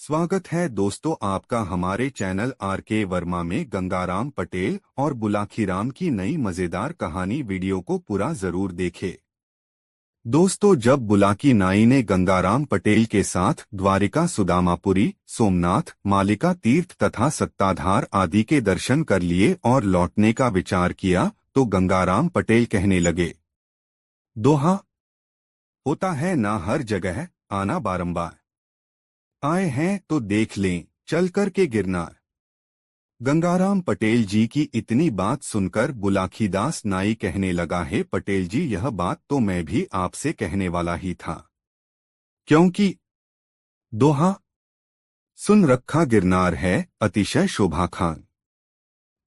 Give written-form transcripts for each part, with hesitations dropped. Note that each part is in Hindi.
स्वागत है दोस्तों आपका हमारे चैनल आर.के. वर्मा में गंगाराम पटेल और बुलाखीराम की नई मजेदार कहानी वीडियो को पूरा जरूर देखें। दोस्तों, जब बुलाकी नाई ने गंगाराम पटेल के साथ द्वारिका, सुदामापुरी, सोमनाथ, मालिका तीर्थ तथा सत्ताधार आदि के दर्शन कर लिए और लौटने का विचार किया तो गंगाराम पटेल कहने लगे, दोहा होता है ना हर जगह आना बारंबार, आए हैं तो देख लें चल कर के गिरनार। गंगाराम पटेल जी की इतनी बात सुनकर बुलाखीदास नाई कहने लगा, है पटेल जी, यह बात तो मैं भी आपसे कहने वाला ही था, क्योंकि दोहा सुन रखा गिरनार है अतिशय शोभा खान,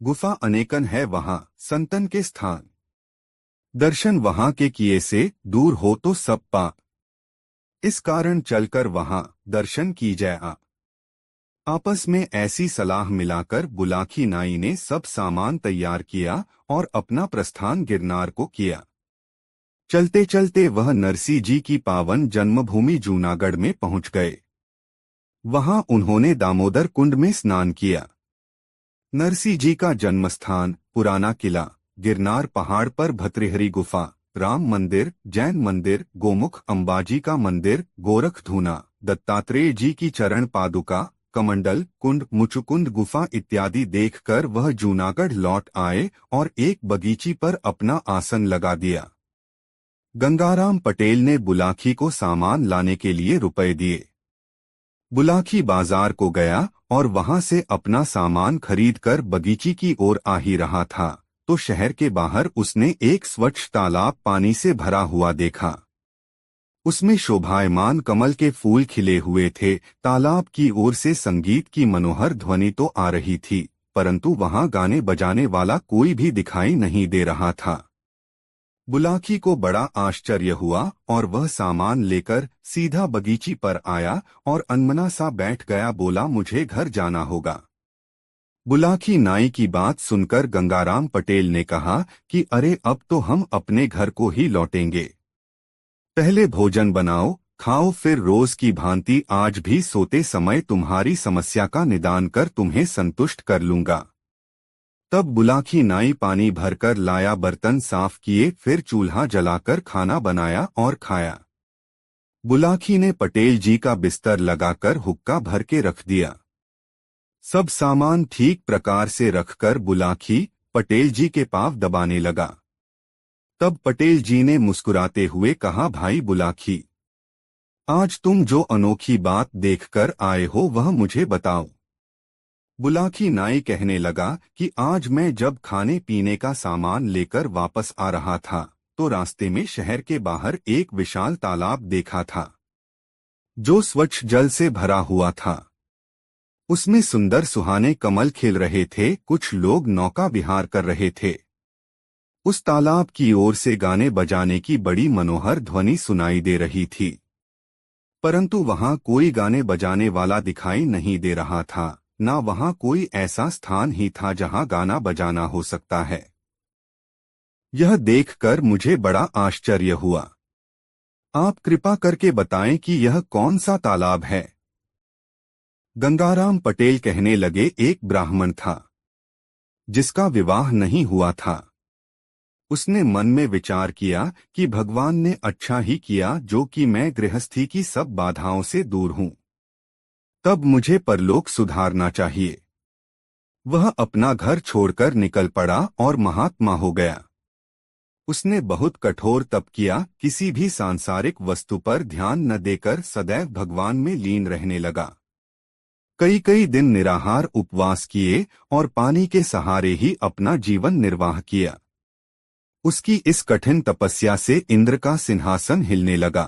गुफा अनेकन है वहां संतन के स्थान, दर्शन वहां के किए से दूर हो तो सब पाप, इस कारण चलकर वहां दर्शन की जाए। आपस में ऐसी सलाह मिलाकर बुलाकी नाई ने सब सामान तैयार किया और अपना प्रस्थान गिरनार को किया। चलते चलते वह नरसी जी की पावन जन्मभूमि जूनागढ़ में पहुंच गए। वहां उन्होंने दामोदर कुंड में स्नान किया। नरसी जी का जन्मस्थान, पुराना किला, गिरनार पहाड़ पर भतृहरि गुफा, राम मंदिर, जैन मंदिर, गोमुख अंबाजी का मंदिर, गोरखधूना, दत्तात्रेय जी की चरण पादुका, कमंडल कुंड, मुचुकुंद गुफा इत्यादि देखकर वह जूनागढ़ लौट आए और एक बगीची पर अपना आसन लगा दिया। गंगाराम पटेल ने बुलाकी को सामान लाने के लिए रुपए दिए। बुलाकी बाजार को गया और वहां से अपना सामान खरीदकर बगीची की ओर आ ही रहा था तो शहर के बाहर उसने एक स्वच्छ तालाब पानी से भरा हुआ देखा। उसमें शोभायमान कमल के फूल खिले हुए थे। तालाब की ओर से संगीत की मनोहर ध्वनि तो आ रही थी, परंतु वहां गाने बजाने वाला कोई भी दिखाई नहीं दे रहा था। बुलाकी को बड़ा आश्चर्य हुआ और वह सामान लेकर सीधा बगीची पर आया और अनमना सा बैठ गया। बोला, मुझे घर जाना होगा। बुलाकी नाई की बात सुनकर गंगाराम पटेल ने कहा कि अरे, अब तो हम अपने घर को ही लौटेंगे। पहले भोजन बनाओ, खाओ, फिर रोज की भांति आज भी सोते समय तुम्हारी समस्या का निदान कर तुम्हें संतुष्ट कर लूंगा। तब बुलाकी नाई पानी भरकर लाया, बर्तन साफ किए, फिर चूल्हा जलाकर खाना बनाया और खाया। बुलाकी ने पटेल जी का बिस्तर लगाकर हुक्का भर के रख दिया। सब सामान ठीक प्रकार से रखकर बुलाकी पटेल जी के पांव दबाने लगा। तब पटेल जी ने मुस्कुराते हुए कहा, भाई बुलाकी, आज तुम जो अनोखी बात देखकर आए हो वह मुझे बताओ। बुलाकी नाई कहने लगा कि आज मैं जब खाने पीने का सामान लेकर वापस आ रहा था तो रास्ते में शहर के बाहर एक विशाल तालाब देखा था जो स्वच्छ जल से भरा हुआ था। उसमें सुंदर सुहाने कमल खिल रहे थे। कुछ लोग नौका विहार कर रहे थे। उस तालाब की ओर से गाने बजाने की बड़ी मनोहर ध्वनि सुनाई दे रही थी, परंतु वहां कोई गाने बजाने वाला दिखाई नहीं दे रहा था, ना वहां कोई ऐसा स्थान ही था जहां गाना बजाना हो सकता है। यह देखकर मुझे बड़ा आश्चर्य हुआ। आप कृपा करके बताएं कि यह कौन सा तालाब है। गंगाराम पटेल कहने लगे, एक ब्राह्मण था जिसका विवाह नहीं हुआ था। उसने मन में विचार किया कि भगवान ने अच्छा ही किया जो कि मैं गृहस्थी की सब बाधाओं से दूर हूं। तब मुझे परलोक सुधारना चाहिए। वह अपना घर छोड़कर निकल पड़ा और महात्मा हो गया। उसने बहुत कठोर तप किया, किसी भी सांसारिक वस्तु पर ध्यान न देकर सदैव भगवान में लीन रहने लगा। कई कई दिन निराहार उपवास किए और पानी के सहारे ही अपना जीवन निर्वाह किया। उसकी इस कठिन तपस्या से इंद्र का सिंहासन हिलने लगा।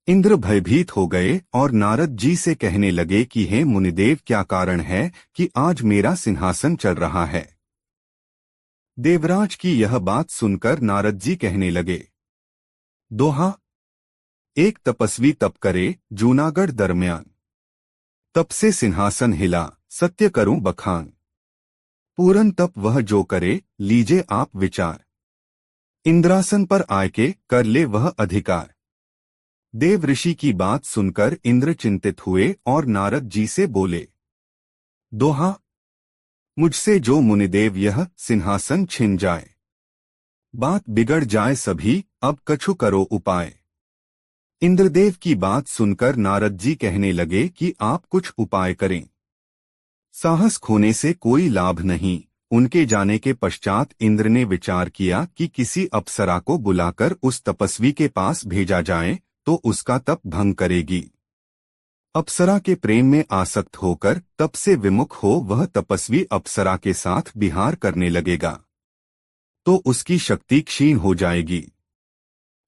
इंद्र भयभीत हो गए और नारद जी से कहने लगे कि हे मुनिदेव, क्या कारण है कि आज मेरा सिंहासन चल रहा है। देवराज की यह बात सुनकर नारद जी कहने लगे, दोहा, एक तपस्वी तप करे जूनागढ़ दरमियान, तप से सिंहासन हिला सत्य करूं बखान, पूरन तप वह जो करे लीजे आप विचार, इंद्रासन पर आके कर ले वह अधिकार। देव ऋषि की बात सुनकर इंद्र चिंतित हुए और नारद जी से बोले, दोहा, मुझसे जो मुनिदेव यह सिंहासन छिन जाए, बात बिगड़ जाए सभी, अब कछु करो उपाय। इंद्रदेव की बात सुनकर नारद जी कहने लगे कि आप कुछ उपाय करें। साहस खोने से कोई लाभ नहीं। उनके जाने के पश्चात इंद्र ने विचार किया कि किसी अप्सरा को बुलाकर उस तपस्वी के पास भेजा जाए तो उसका तप भंग करेगी। अप्सरा के प्रेम में आसक्त होकर तप से विमुख हो वह तपस्वी अप्सरा के साथ विहार करने लगेगा तो उसकी शक्ति क्षीण हो जाएगी।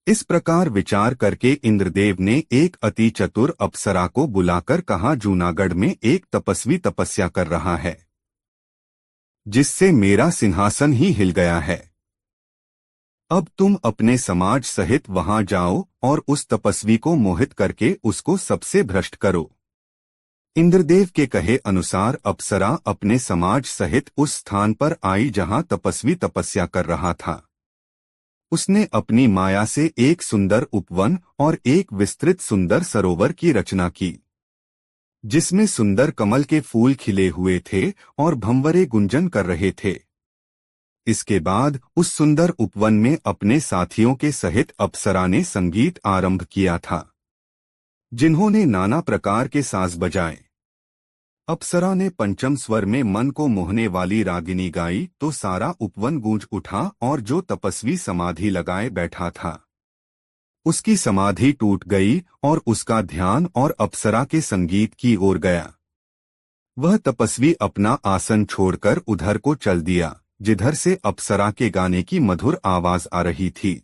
इस प्रकार विचार करके इंद्रदेव ने एक अति चतुर अप्सरा को बुलाकर कहा, जूनागढ़ में एक तपस्वी तपस्या कर रहा है जिससे मेरा सिंहासन ही हिल गया है। अब तुम अपने समाज सहित वहां जाओ और उस तपस्वी को मोहित करके उसको सबसे भ्रष्ट करो। इंद्रदेव के कहे अनुसार अप्सरा अपने समाज सहित उस स्थान पर आई जहां तपस्वी तपस्या कर रहा था। उसने अपनी माया से एक सुंदर उपवन और एक विस्तृत सुंदर सरोवर की रचना की जिसमें सुंदर कमल के फूल खिले हुए थे और भंवरे गुंजन कर रहे थे। इसके बाद उस सुंदर उपवन में अपने साथियों के सहित अप्सरा ने संगीत आरंभ किया था, जिन्होंने नाना प्रकार के साज बजाए। अप्सरा ने पंचम स्वर में मन को मोहने वाली रागिनी गाई तो सारा उपवन गूंज उठा और जो तपस्वी समाधि लगाए बैठा था उसकी समाधि टूट गई और उसका ध्यान और अप्सरा के संगीत की ओर गया। वह तपस्वी अपना आसन छोड़कर उधर को चल दिया जिधर से अप्सरा के गाने की मधुर आवाज आ रही थी।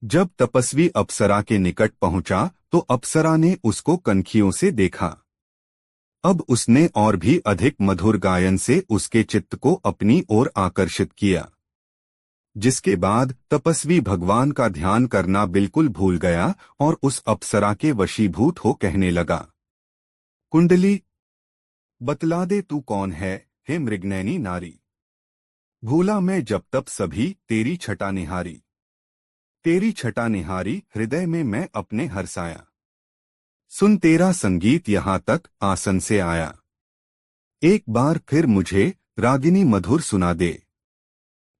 जब तपस्वी अप्सरा के निकट पहुंचा तो अप्सरा ने उसको कनखियों से देखा। अब उसने और भी अधिक मधुर गायन से उसके चित्त को अपनी ओर आकर्षित किया, जिसके बाद तपस्वी भगवान का ध्यान करना बिल्कुल भूल गया और उस अप्सरा के वशीभूत हो कहने लगा, कुंडली, बतला दे तू कौन है, हे मृगनयनी नारी। भूला मैं जब तब सभी तेरी छटा निहारी। तेरी छटा निहारी हृदय में मैं अपने हर्षाया। सुन तेरा संगीत यहाँ तक आसन से आया। एक बार फिर मुझे रागिनी मधुर सुना दे।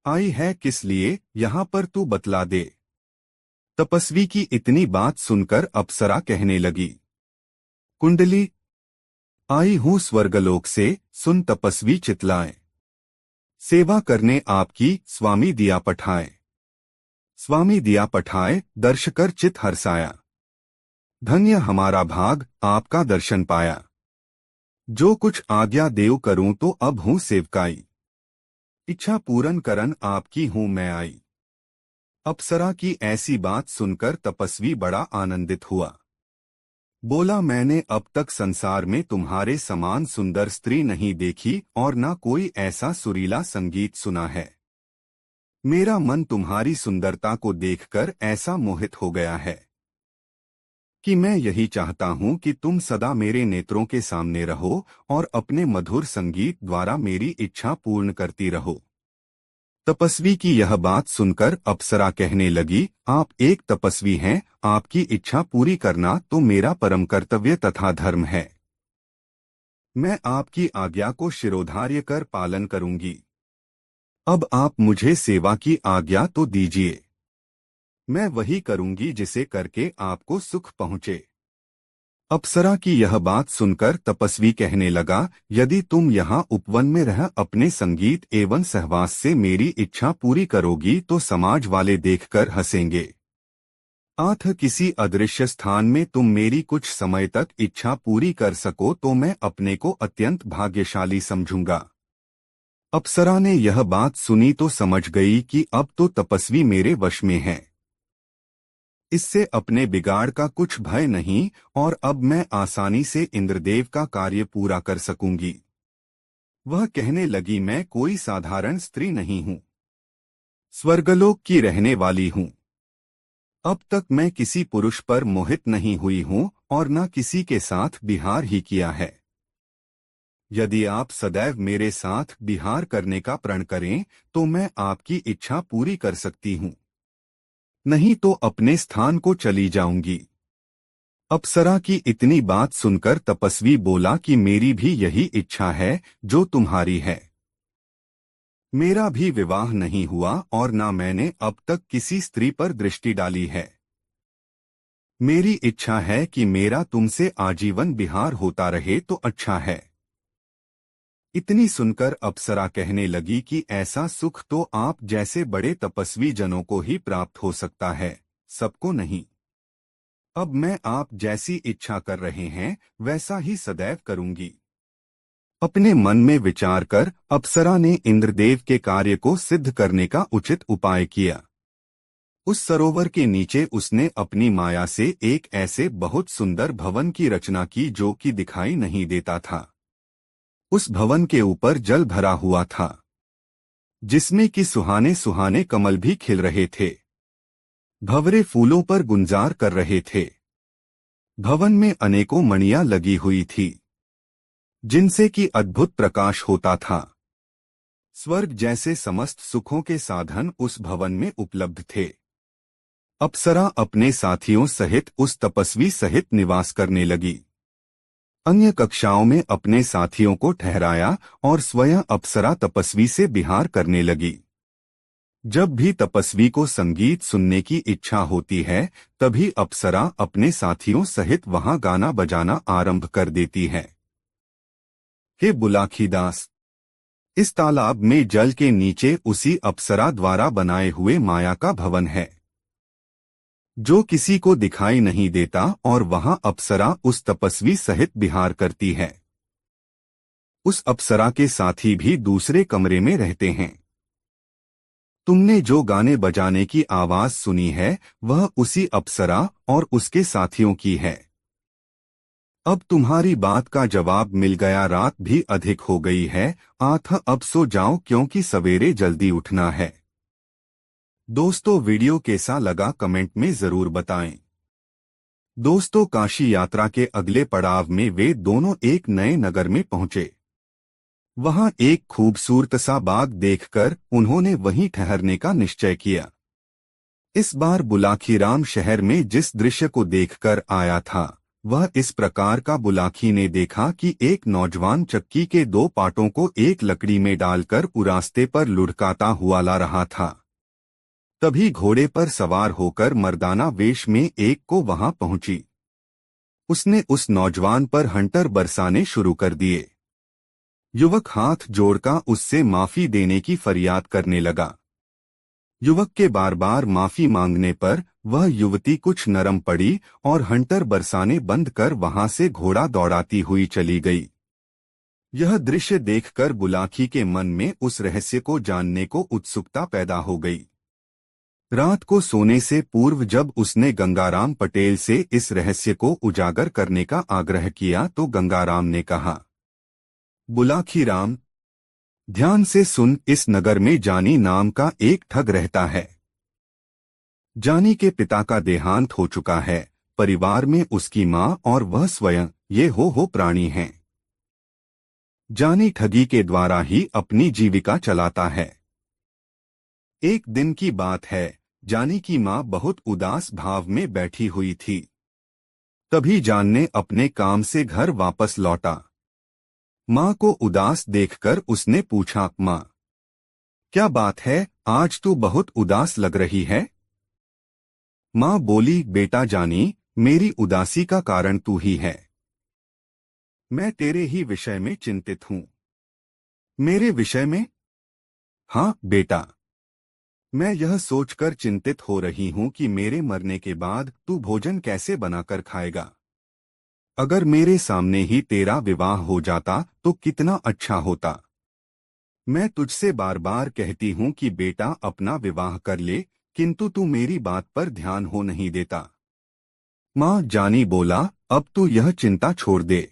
आई है किस लिए यहाँ पर तू बतला दे। तपस्वी की इतनी बात सुनकर अप्सरा कहने लगी, कुंडली, आई हूँ स्वर्गलोक से, सुन तपस्वी चितलाए। सेवा करने आपकी स्वामी दिया पठाए। स्वामी दिया पठाए दर्शकर चित हर्षाया। धन्य हमारा भाग आपका दर्शन पाया। जो कुछ आज्ञा देव करूं तो अब हूँ सेवकाई। इच्छा पूरन करन आपकी हूँ मैं आई। अप्सरा की ऐसी बात सुनकर तपस्वी बड़ा आनंदित हुआ। बोला, मैंने अब तक संसार में तुम्हारे समान सुंदर स्त्री नहीं देखी और न कोई ऐसा सुरीला संगीत सुना है। मेरा मन तुम्हारी सुंदरता को देखकर ऐसा मोहित हो गया है कि मैं यही चाहता हूँ कि तुम सदा मेरे नेत्रों के सामने रहो और अपने मधुर संगीत द्वारा मेरी इच्छा पूर्ण करती रहो। तपस्वी की यह बात सुनकर अप्सरा कहने लगी, आप एक तपस्वी हैं, आपकी इच्छा पूरी करना तो मेरा परम कर्तव्य तथा धर्म है। मैं आपकी आज्ञा को शिरोधार्य कर पालन करूंगी। अब आप मुझे सेवा की आज्ञा तो दीजिए। मैं वही करूंगी जिसे करके आपको सुख पहुंचे। अप्सरा की यह बात सुनकर तपस्वी कहने लगा, यदि तुम यहाँ उपवन में रह अपने संगीत एवं सहवास से मेरी इच्छा पूरी करोगी तो समाज वाले देखकर हंसेंगे। आथ किसी अदृश्य स्थान में तुम मेरी कुछ समय तक इच्छा पूरी कर सको तो मैं अपने को अत्यंत भाग्यशाली समझूंगा। अप्सरा ने यह बात सुनी तो समझ गई कि अब तो तपस्वी मेरे वश में है। इससे अपने बिगाड़ का कुछ भय नहीं और अब मैं आसानी से इंद्रदेव का कार्य पूरा कर सकूंगी। वह कहने लगी, मैं कोई साधारण स्त्री नहीं हूँ, स्वर्गलोक की रहने वाली हूँ। अब तक मैं किसी पुरुष पर मोहित नहीं हुई हूँ और न किसी के साथ विहार ही किया है। यदि आप सदैव मेरे साथ विहार करने का प्रण करें तो मैं आपकी इच्छा पूरी कर सकती हूँ, नहीं तो अपने स्थान को चली जाऊंगी। अप्सरा की इतनी बात सुनकर तपस्वी बोला कि मेरी भी यही इच्छा है जो तुम्हारी है। मेरा भी विवाह नहीं हुआ और ना मैंने अब तक किसी स्त्री पर दृष्टि डाली है। मेरी इच्छा है कि मेरा तुमसे आजीवन विहार होता रहे तो अच्छा है। इतनी सुनकर अप्सरा कहने लगी कि ऐसा सुख तो आप जैसे बड़े तपस्वी जनों को ही प्राप्त हो सकता है, सबको नहीं। अब मैं आप जैसी इच्छा कर रहे हैं वैसा ही सदैव करूंगी। अपने मन में विचार कर अप्सरा ने इंद्रदेव के कार्य को सिद्ध करने का उचित उपाय किया। उस सरोवर के नीचे उसने अपनी माया से एक ऐसे बहुत सुंदर भवन की रचना की जो कि दिखाई नहीं देता था। उस भवन के ऊपर जल भरा हुआ था, जिसमें कि सुहाने सुहाने कमल भी खिल रहे थे, भंवरे फूलों पर गुंजार कर रहे थे। भवन में अनेकों मणियां लगी हुई थी, जिनसे कि अद्भुत प्रकाश होता था। स्वर्ग जैसे समस्त सुखों के साधन उस भवन में उपलब्ध थे। अप्सरा अपने साथियों सहित उस तपस्वी सहित निवास करने लगी। अन्य कक्षाओं में अपने साथियों को ठहराया और स्वयं अप्सरा तपस्वी से विहार करने लगी। जब भी तपस्वी को संगीत सुनने की इच्छा होती है, तभी अप्सरा अपने साथियों सहित वहां गाना बजाना आरंभ कर देती है। हे बुलाखीदास, इस तालाब में जल के नीचे उसी अप्सरा द्वारा बनाए हुए माया का भवन है, जो किसी को दिखाई नहीं देता, और वहां अप्सरा उस तपस्वी सहित विहार करती है। उस अप्सरा के साथी भी दूसरे कमरे में रहते हैं। तुमने जो गाने बजाने की आवाज सुनी है वह उसी अप्सरा और उसके साथियों की है। अब तुम्हारी बात का जवाब मिल गया। रात भी अधिक हो गई है, अब सो जाओ क्योंकि सवेरे जल्दी उठना है। दोस्तों, वीडियो कैसा लगा कमेंट में जरूर बताएं। दोस्तों, काशी यात्रा के अगले पड़ाव में वे दोनों एक नए नगर में पहुंचे। वहां एक खूबसूरत सा बाग देखकर उन्होंने वहीं ठहरने का निश्चय किया। इस बार बुलाखीराम शहर में जिस दृश्य को देखकर आया था वह इस प्रकार का। बुलाखी ने देखा कि एक नौजवान चक्की के दो पाटों को एक लकड़ी में डालकर रास्ते पर लुढ़काता हुआ ला रहा था। तभी घोड़े पर सवार होकर मर्दाना वेश में एक को वहां पहुंची। उसने उस नौजवान पर हंटर बरसाने शुरू कर दिए। युवक हाथ जोड़कर उससे माफी देने की फरियाद करने लगा। युवक के बार बार माफी मांगने पर वह युवती कुछ नरम पड़ी और हंटर बरसाने बंद कर वहां से घोड़ा दौड़ाती हुई चली गई। यह दृश्य देखकर बुलाखी के मन में उस रहस्य को जानने को उत्सुकता पैदा हो गई। रात को सोने से पूर्व जब उसने गंगाराम पटेल से इस रहस्य को उजागर करने का आग्रह किया तो गंगाराम ने कहा, बुलाखीराम, ध्यान से सुन। इस नगर में जानी नाम का एक ठग रहता है। जानी के पिता का देहांत हो चुका है। परिवार में उसकी मां और वह स्वयं ये हो प्राणी हैं। जानी ठगी के द्वारा ही अपनी जीविका चलाता है। एक दिन की बात है, जानी की मां बहुत उदास भाव में बैठी हुई थी। तभी जान ने अपने काम से घर वापस लौटा। मां को उदास देखकर उसने पूछा, मां, क्या बात है, आज तू बहुत उदास लग रही है? मां बोली, बेटा जानी, मेरी उदासी का कारण तू ही है। मैं तेरे ही विषय में चिंतित हूं। मेरे विषय में? हाँ बेटा, मैं यह सोचकर चिंतित हो रही हूं कि मेरे मरने के बाद तू भोजन कैसे बनाकर खाएगा। अगर मेरे सामने ही तेरा विवाह हो जाता तो कितना अच्छा होता। मैं तुझसे बार बार कहती हूं कि बेटा अपना विवाह कर ले, किंतु तू मेरी बात पर ध्यान हो नहीं देता। मां जानी बोला, अब तू यह चिंता छोड़ दे।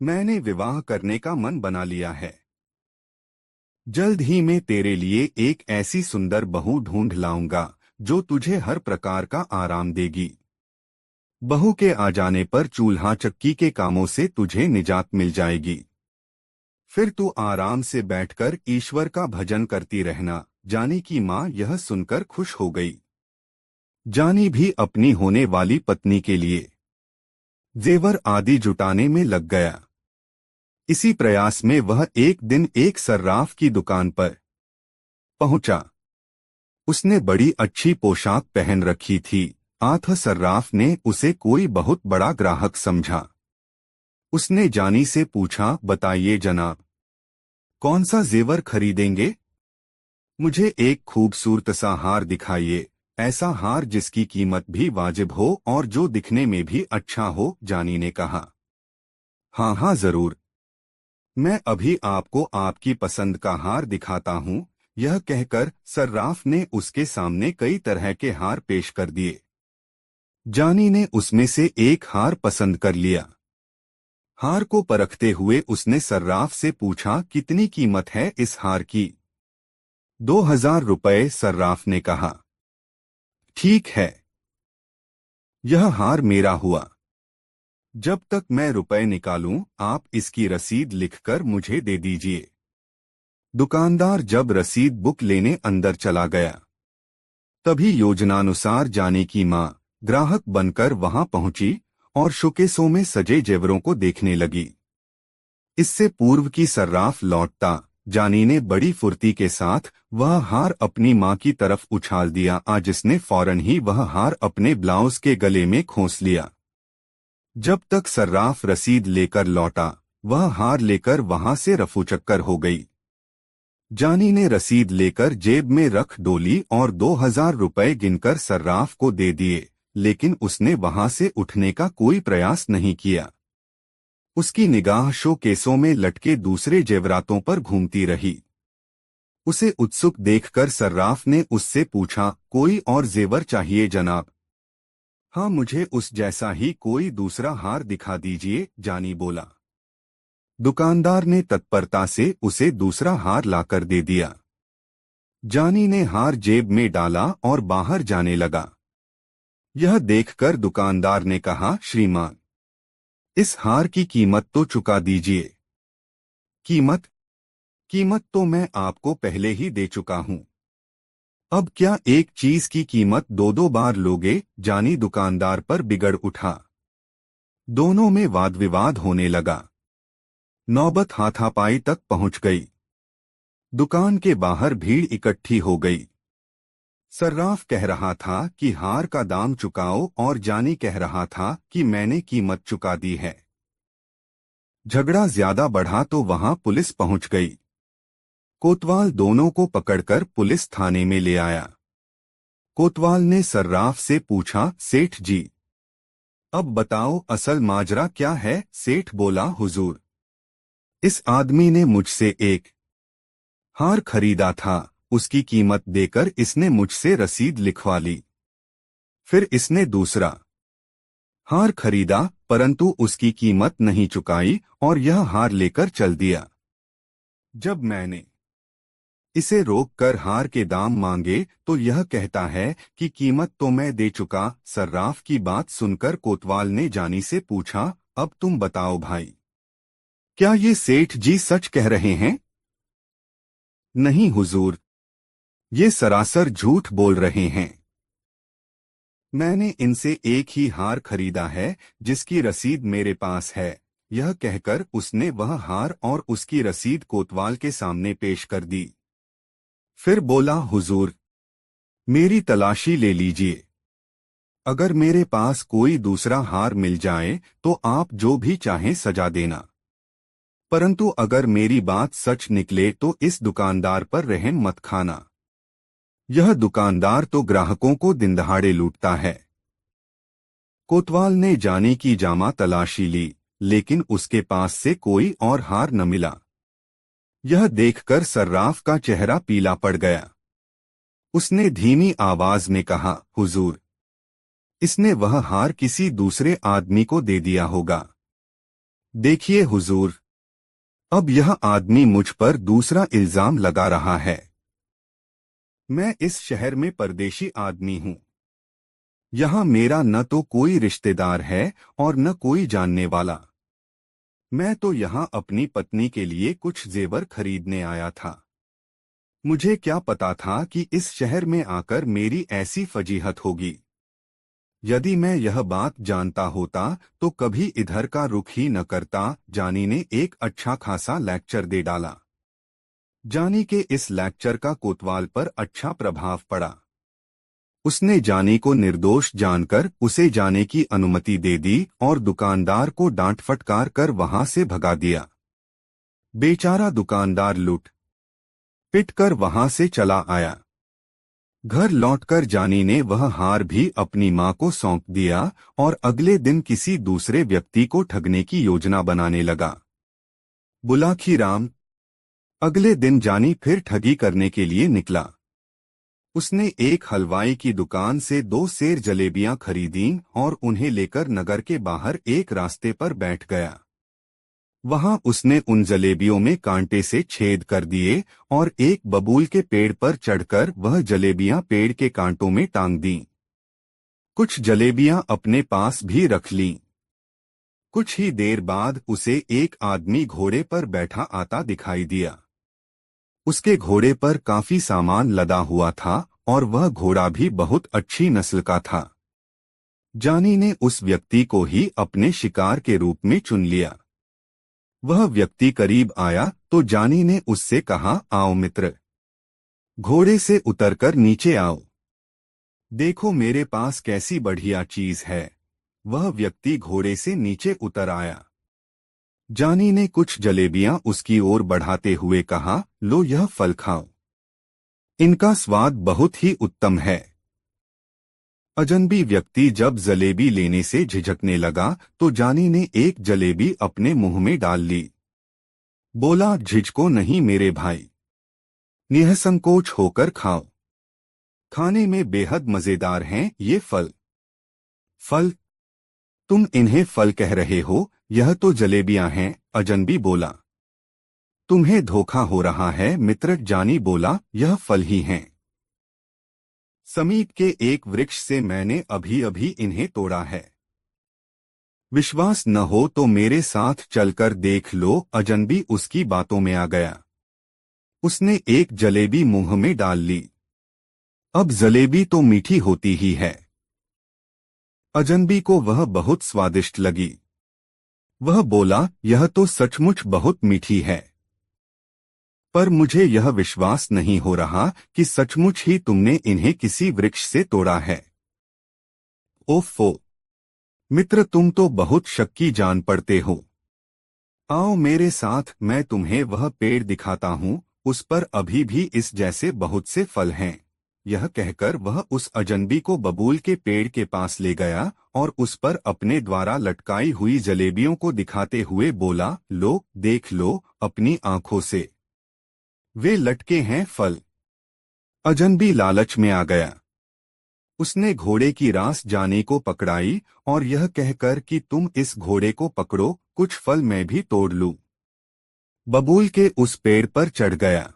मैंने विवाह करने का मन बना लिया है। जल्द ही मैं तेरे लिए एक ऐसी सुंदर बहू ढूंढ लाऊंगा जो तुझे हर प्रकार का आराम देगी। बहू के आ जाने पर चूल्हा चक्की के कामों से तुझे निजात मिल जाएगी। फिर तू आराम से बैठकर ईश्वर का भजन करती रहना। जानी की मां यह सुनकर खुश हो गई। जानी भी अपनी होने वाली पत्नी के लिए जेवर आदि जुटाने में लग गया। इसी प्रयास में वह एक दिन एक सर्राफ की दुकान पर पहुंचा। उसने बड़ी अच्छी पोशाक पहन रखी थी। आठ सर्राफ ने उसे कोई बहुत बड़ा ग्राहक समझा। उसने जानी से पूछा, बताइए जनाब, कौन सा जेवर खरीदेंगे? मुझे एक खूबसूरत सा हार दिखाइए, ऐसा हार जिसकी कीमत भी वाजिब हो और जो दिखने में भी अच्छा हो, जानी ने कहा। हाँ हाँ जरूर, मैं अभी आपको आपकी पसंद का हार दिखाता हूँ। यह कहकर सर्राफ ने उसके सामने कई तरह के हार पेश कर दिए। जानी ने उसमें से एक हार पसंद कर लिया। हार को परखते हुए उसने सर्राफ से पूछा, कितनी कीमत है इस हार की? 2000 रुपये, सर्राफ ने कहा। ठीक है, यह हार मेरा हुआ। जब तक मैं रुपए निकालूं, आप इसकी रसीद लिखकर मुझे दे दीजिए। दुकानदार जब रसीद बुक लेने अंदर चला गया, तभी योजनानुसार जानी की मां ग्राहक बनकर वहां पहुंची और शोकेसों में सजे जेवरों को देखने लगी। इससे पूर्व की सर्राफ लौटता, जानी ने बड़ी फुर्ती के साथ वह हार अपनी मां की तरफ उछाल दिया, जिसने फौरन ही वह हार अपने ब्लाउज के गले में खोस लिया। जब तक सर्राफ रसीद लेकर लौटा, वह हार लेकर वहां से रफूचक्कर हो गई। जानी ने रसीद लेकर जेब में रख डोली और 2000 रुपये गिनकर सर्राफ को दे दिए, लेकिन उसने वहां से उठने का कोई प्रयास नहीं किया। उसकी निगाह शोकेसों में लटके दूसरे जेवरातों पर घूमती रही। उसे उत्सुक देखकर सर्राफ ने उससे पूछा, कोई और जेवर चाहिए जनाब? हाँ, मुझे उस जैसा ही कोई दूसरा हार दिखा दीजिए, जानी बोला। दुकानदार ने तत्परता से उसे दूसरा हार लाकर दे दिया। जानी ने हार जेब में डाला और बाहर जाने लगा। यह देखकर दुकानदार ने कहा, श्रीमान, इस हार की कीमत तो चुका दीजिए। कीमत? कीमत तो मैं आपको पहले ही दे चुका हूं। अब क्या एक चीज की कीमत दो दो बार लोगे? जानी दुकानदार पर बिगड़ उठा। दोनों में वाद विवाद होने लगा। नौबत हाथापाई तक पहुंच गई। दुकान के बाहर भीड़ इकट्ठी हो गई। सर्राफ कह रहा था कि हार का दाम चुकाओ और जानी कह रहा था कि मैंने कीमत चुका दी है। झगड़ा ज्यादा बढ़ा तो वहां पुलिस पहुंच गई। कोतवाल दोनों को पकड़कर पुलिस थाने में ले आया। कोतवाल ने सर्राफ से पूछा, सेठ जी, अब बताओ असल माजरा क्या है? सेठ बोला, हुजूर, इस आदमी ने मुझसे एक हार खरीदा था, उसकी कीमत देकर इसने मुझसे रसीद लिखवा ली। फिर इसने दूसरा हार खरीदा, परंतु उसकी कीमत नहीं चुकाई और यह हार लेकर चल दिया। जब मैंने इसे रोककर हार के दाम मांगे तो यह कहता है कि कीमत तो मैं दे चुका। सर्राफ की बात सुनकर कोतवाल ने जानी से पूछा, अब तुम बताओ भाई, क्या ये सेठ जी सच कह रहे हैं? नहीं हुजूर, ये सरासर झूठ बोल रहे हैं। मैंने इनसे एक ही हार खरीदा है जिसकी रसीद मेरे पास है। यह कहकर उसने वह हार और उसकी रसीद कोतवाल के सामने पेश कर दी। फिर बोला, हुजूर, मेरी तलाशी ले लीजिए। अगर मेरे पास कोई दूसरा हार मिल जाए तो आप जो भी चाहें सजा देना, परंतु अगर मेरी बात सच निकले तो इस दुकानदार पर रहम मत खाना। यह दुकानदार तो ग्राहकों को दिनदहाड़े लूटता है। कोतवाल ने जानी की जामा तलाशी ली, लेकिन उसके पास से कोई और हार न मिला। यह देखकर सर्राफ का चेहरा पीला पड़ गया। उसने धीमी आवाज में कहा, हुजूर, इसने वह हार किसी दूसरे आदमी को दे दिया होगा। देखिए हुजूर, अब यह आदमी मुझ पर दूसरा इल्जाम लगा रहा है। मैं इस शहर में परदेशी आदमी हूं। यहाँ मेरा न तो कोई रिश्तेदार है और न कोई जानने वाला। मैं तो यहाँ अपनी पत्नी के लिए कुछ जेवर खरीदने आया था। मुझे क्या पता था कि इस शहर में आकर मेरी ऐसी फजीहत होगी। यदि मैं यह बात जानता होता तो कभी इधर का रुख ही न करता। जानी ने एक अच्छा खासा लेक्चर दे डाला। जानी के इस लेक्चर का कोतवाल पर अच्छा प्रभाव पड़ा। उसने जानी को निर्दोष जानकर उसे जाने की अनुमति दे दी और दुकानदार को डांट फटकार कर वहां से भगा दिया। बेचारा दुकानदार लुट पिट कर वहां से चला आया। घर लौटकर जानी ने वह हार भी अपनी मां को सौंप दिया और अगले दिन किसी दूसरे व्यक्ति को ठगने की योजना बनाने लगा। बुलाखीराम। अगले दिन जानी फिर ठगी करने के लिए निकला। उसने एक हलवाई की दुकान से 2 सेर जलेबियां खरीदीं और उन्हें लेकर नगर के बाहर एक रास्ते पर बैठ गया। वहां उसने उन जलेबियों में कांटे से छेद कर दिए और एक बबूल के पेड़ पर चढ़कर वह जलेबियां पेड़ के कांटों में टांग दीं। कुछ जलेबियां अपने पास भी रख लीं। कुछ ही देर बाद उसे एक आदमी घोड़े पर बैठा आता दिखाई दिया। उसके घोड़े पर काफी सामान लदा हुआ था और वह घोड़ा भी बहुत अच्छी नस्ल का था। जानी ने उस व्यक्ति को ही अपने शिकार के रूप में चुन लिया। वह व्यक्ति करीब आया तो जानी ने उससे कहा, आओ मित्र, घोड़े से उतरकर नीचे आओ। देखो मेरे पास कैसी बढ़िया चीज है। वह व्यक्ति घोड़े से नीचे उतर आया। जानी ने कुछ जलेबियां उसकी ओर बढ़ाते हुए कहा, लो यह फल खाओ। इनका स्वाद बहुत ही उत्तम है। अजनबी व्यक्ति जब जलेबी लेने से झिझकने लगा तो जानी ने एक जलेबी अपने मुंह में डाल ली। बोला, झिझको नहीं मेरे भाई, निःसंकोच होकर खाओ। खाने में बेहद मजेदार हैं ये फल। फल? तुम इन्हें फल कह रहे हो, यह तो जलेबियां हैं। अजनबी बोला। तुम्हें धोखा हो रहा है मित्र। जानी बोला, यह फल ही हैं। समीप के एक वृक्ष से मैंने अभी अभी इन्हें तोड़ा है। विश्वास न हो तो मेरे साथ चलकर देख लो। अजनबी उसकी बातों में आ गया। उसने एक जलेबी मुंह में डाल ली। अब जलेबी तो मीठी होती ही है। अजनबी को वह बहुत स्वादिष्ट लगी। वह बोला, यह तो सचमुच बहुत मीठी है, पर मुझे यह विश्वास नहीं हो रहा कि सचमुच ही तुमने इन्हें किसी वृक्ष से तोड़ा है। ओफो मित्र, तुम तो बहुत शक्की जान पड़ते हो। आओ मेरे साथ, मैं तुम्हें वह पेड़ दिखाता हूँ, उस पर अभी भी इस जैसे बहुत से फल हैं। यह कहकर वह उस अजनबी को बबूल के पेड़ के पास ले गया और उस पर अपने द्वारा लटकाई हुई जलेबियों को दिखाते हुए बोला, लो देख लो अपनी आंखों से, वे लटके हैं फल। अजनबी लालच में आ गया। उसने घोड़े की रास जानी को पकड़ाई और यह कहकर कि तुम इस घोड़े को पकड़ो, कुछ फल मैं भी तोड़ लूं। बबूल के उस पेड़ पर चढ़ गया।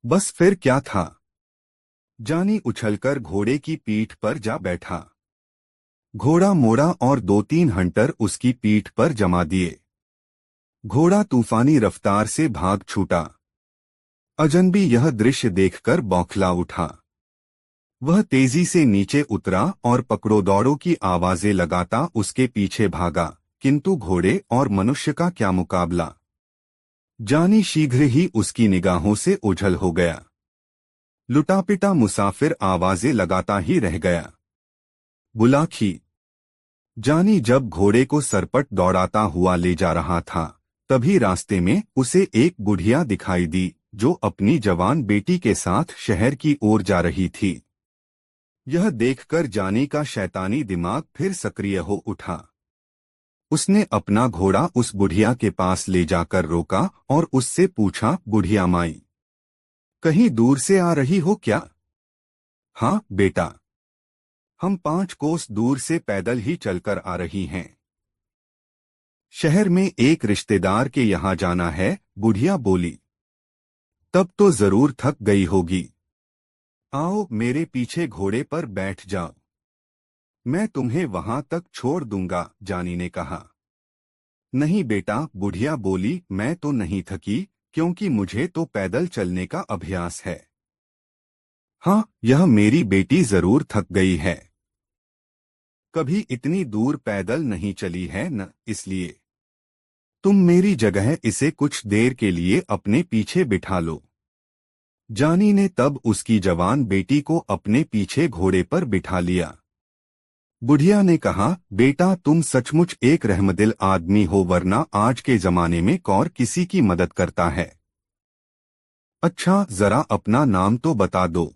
बस फिर क्या था, जानी उछलकर घोड़े की पीठ पर जा बैठा। घोड़ा मोड़ा और 2-3 हंटर उसकी पीठ पर जमा दिए। घोड़ा तूफानी रफ्तार से भाग छूटा। अजनबी यह दृश्य देखकर बौखला उठा। वह तेजी से नीचे उतरा और पकड़ो दौड़ो की आवाजें लगाता उसके पीछे भागा, किंतु घोड़े और मनुष्य का क्या मुकाबला। जानी शीघ्र ही उसकी निगाहों से ओझल हो गया। लुटापिटा मुसाफिर आवाजें लगाता ही रह गया। बुलाखी। जानी जब घोड़े को सरपट दौड़ाता हुआ ले जा रहा था, तभी रास्ते में उसे एक बुढ़िया दिखाई दी जो अपनी जवान बेटी के साथ शहर की ओर जा रही थी। यह देखकर जानी का शैतानी दिमाग फिर सक्रिय हो उठा। उसने अपना घोड़ा उस बुढ़िया के पास ले जाकर रोका और उससे पूछा, बुढ़िया माई, कहीं दूर से आ रही हो क्या? हाँ बेटा, हम 5 कोस दूर से पैदल ही चलकर आ रही हैं। शहर में एक रिश्तेदार के यहाँ जाना है, बुढ़िया बोली। तब तो जरूर थक गई होगी। आओ मेरे पीछे घोड़े पर बैठ जाओ, मैं तुम्हें वहां तक छोड़ दूंगा, जानी ने कहा। नहीं बेटा, बुढ़िया बोली, मैं तो नहीं थकी, क्योंकि मुझे तो पैदल चलने का अभ्यास है। हाँ, यह मेरी बेटी जरूर थक गई है। कभी इतनी दूर पैदल नहीं चली है न, इसलिए तुम मेरी जगह इसे कुछ देर के लिए अपने पीछे बिठा लो। जानी ने तब उसकी जवान बेटी को अपने पीछे घोड़े पर बिठा लिया। बुढ़िया ने कहा, बेटा तुम सचमुच एक रहमदिल आदमी हो, वरना आज के जमाने में कौन किसी की मदद करता है। अच्छा जरा अपना नाम तो बता दो।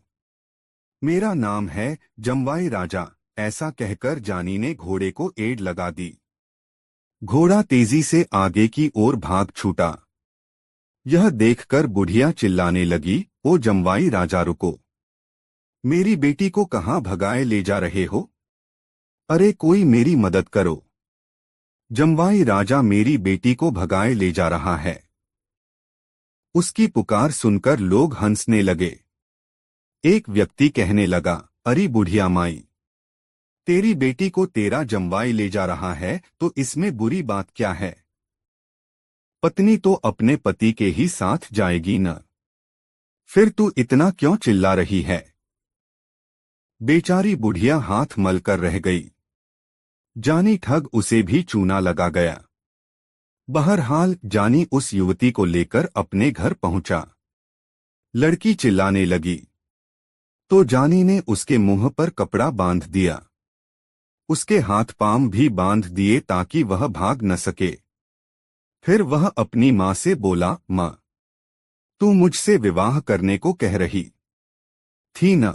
मेरा नाम है जमवाई राजा। ऐसा कहकर जानी ने घोड़े को एड़ लगा दी। घोड़ा तेजी से आगे की ओर भाग छूटा। यह देखकर बुढ़िया चिल्लाने लगी, ओ जमवाई राजा रुको, मेरी बेटी को कहाँ भगाए ले जा रहे हो? अरे कोई मेरी मदद करो। जमवाई राजा मेरी बेटी को भगाए ले जा रहा है। उसकी पुकार सुनकर लोग हंसने लगे। एक व्यक्ति कहने लगा, अरे बुढ़िया माई, तेरी बेटी को तेरा जमवाई ले जा रहा है तो इसमें बुरी बात क्या है? पत्नी तो अपने पति के ही साथ जाएगी न, फिर तू इतना क्यों चिल्ला रही है? बेचारी बुढ़िया हाथ मलकर रह गई। जानी ठग उसे भी चूना लगा गया। बहरहाल जानी उस युवती को लेकर अपने घर पहुंचा। लड़की चिल्लाने लगी तो जानी ने उसके मुंह पर कपड़ा बांध दिया। उसके हाथ पांव भी बांध दिए ताकि वह भाग न सके। फिर वह अपनी माँ से बोला, माँ, तू मुझसे विवाह करने को कह रही थी न?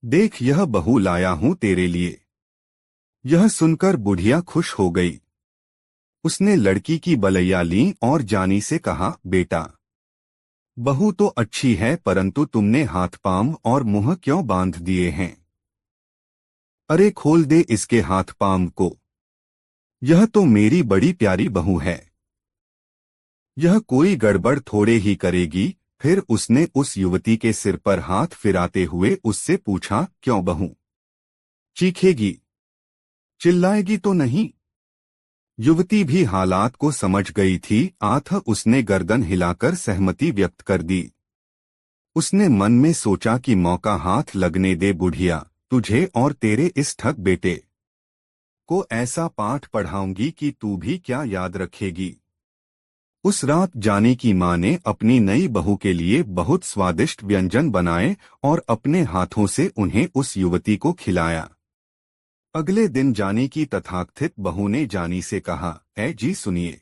देख यह बहू लाया हूं तेरे लिए। यह सुनकर बुढ़िया खुश हो गई। उसने लड़की की बलैया ली और जानी से कहा, बेटा बहू तो अच्छी है, परंतु तुमने हाथ पांव और मुंह क्यों बांध दिए हैं? अरे खोल दे इसके हाथ पांव को, यह तो मेरी बड़ी प्यारी बहू है। यह कोई गड़बड़ थोड़े ही करेगी। फिर उसने उस युवती के सिर पर हाथ फिराते हुए उससे पूछा, क्यों बहू? चीखेगी, चिल्लाएगी तो नहीं? युवती भी हालात को समझ गई थी। उसने गर्दन हिलाकर सहमति व्यक्त कर दी। उसने मन में सोचा कि मौका हाथ लगने दे बुढ़िया, तुझे और तेरे इस ठग बेटे को ऐसा पाठ पढ़ाऊंगी कि तू भी क्या याद रखेगी। उस रात जानी की माँ ने अपनी नई बहू के लिए बहुत स्वादिष्ट व्यंजन बनाए और अपने हाथों से उन्हें उस युवती को खिलाया। अगले दिन जानी की तथाकथित बहू ने जानी से कहा, ऐ जी सुनिए,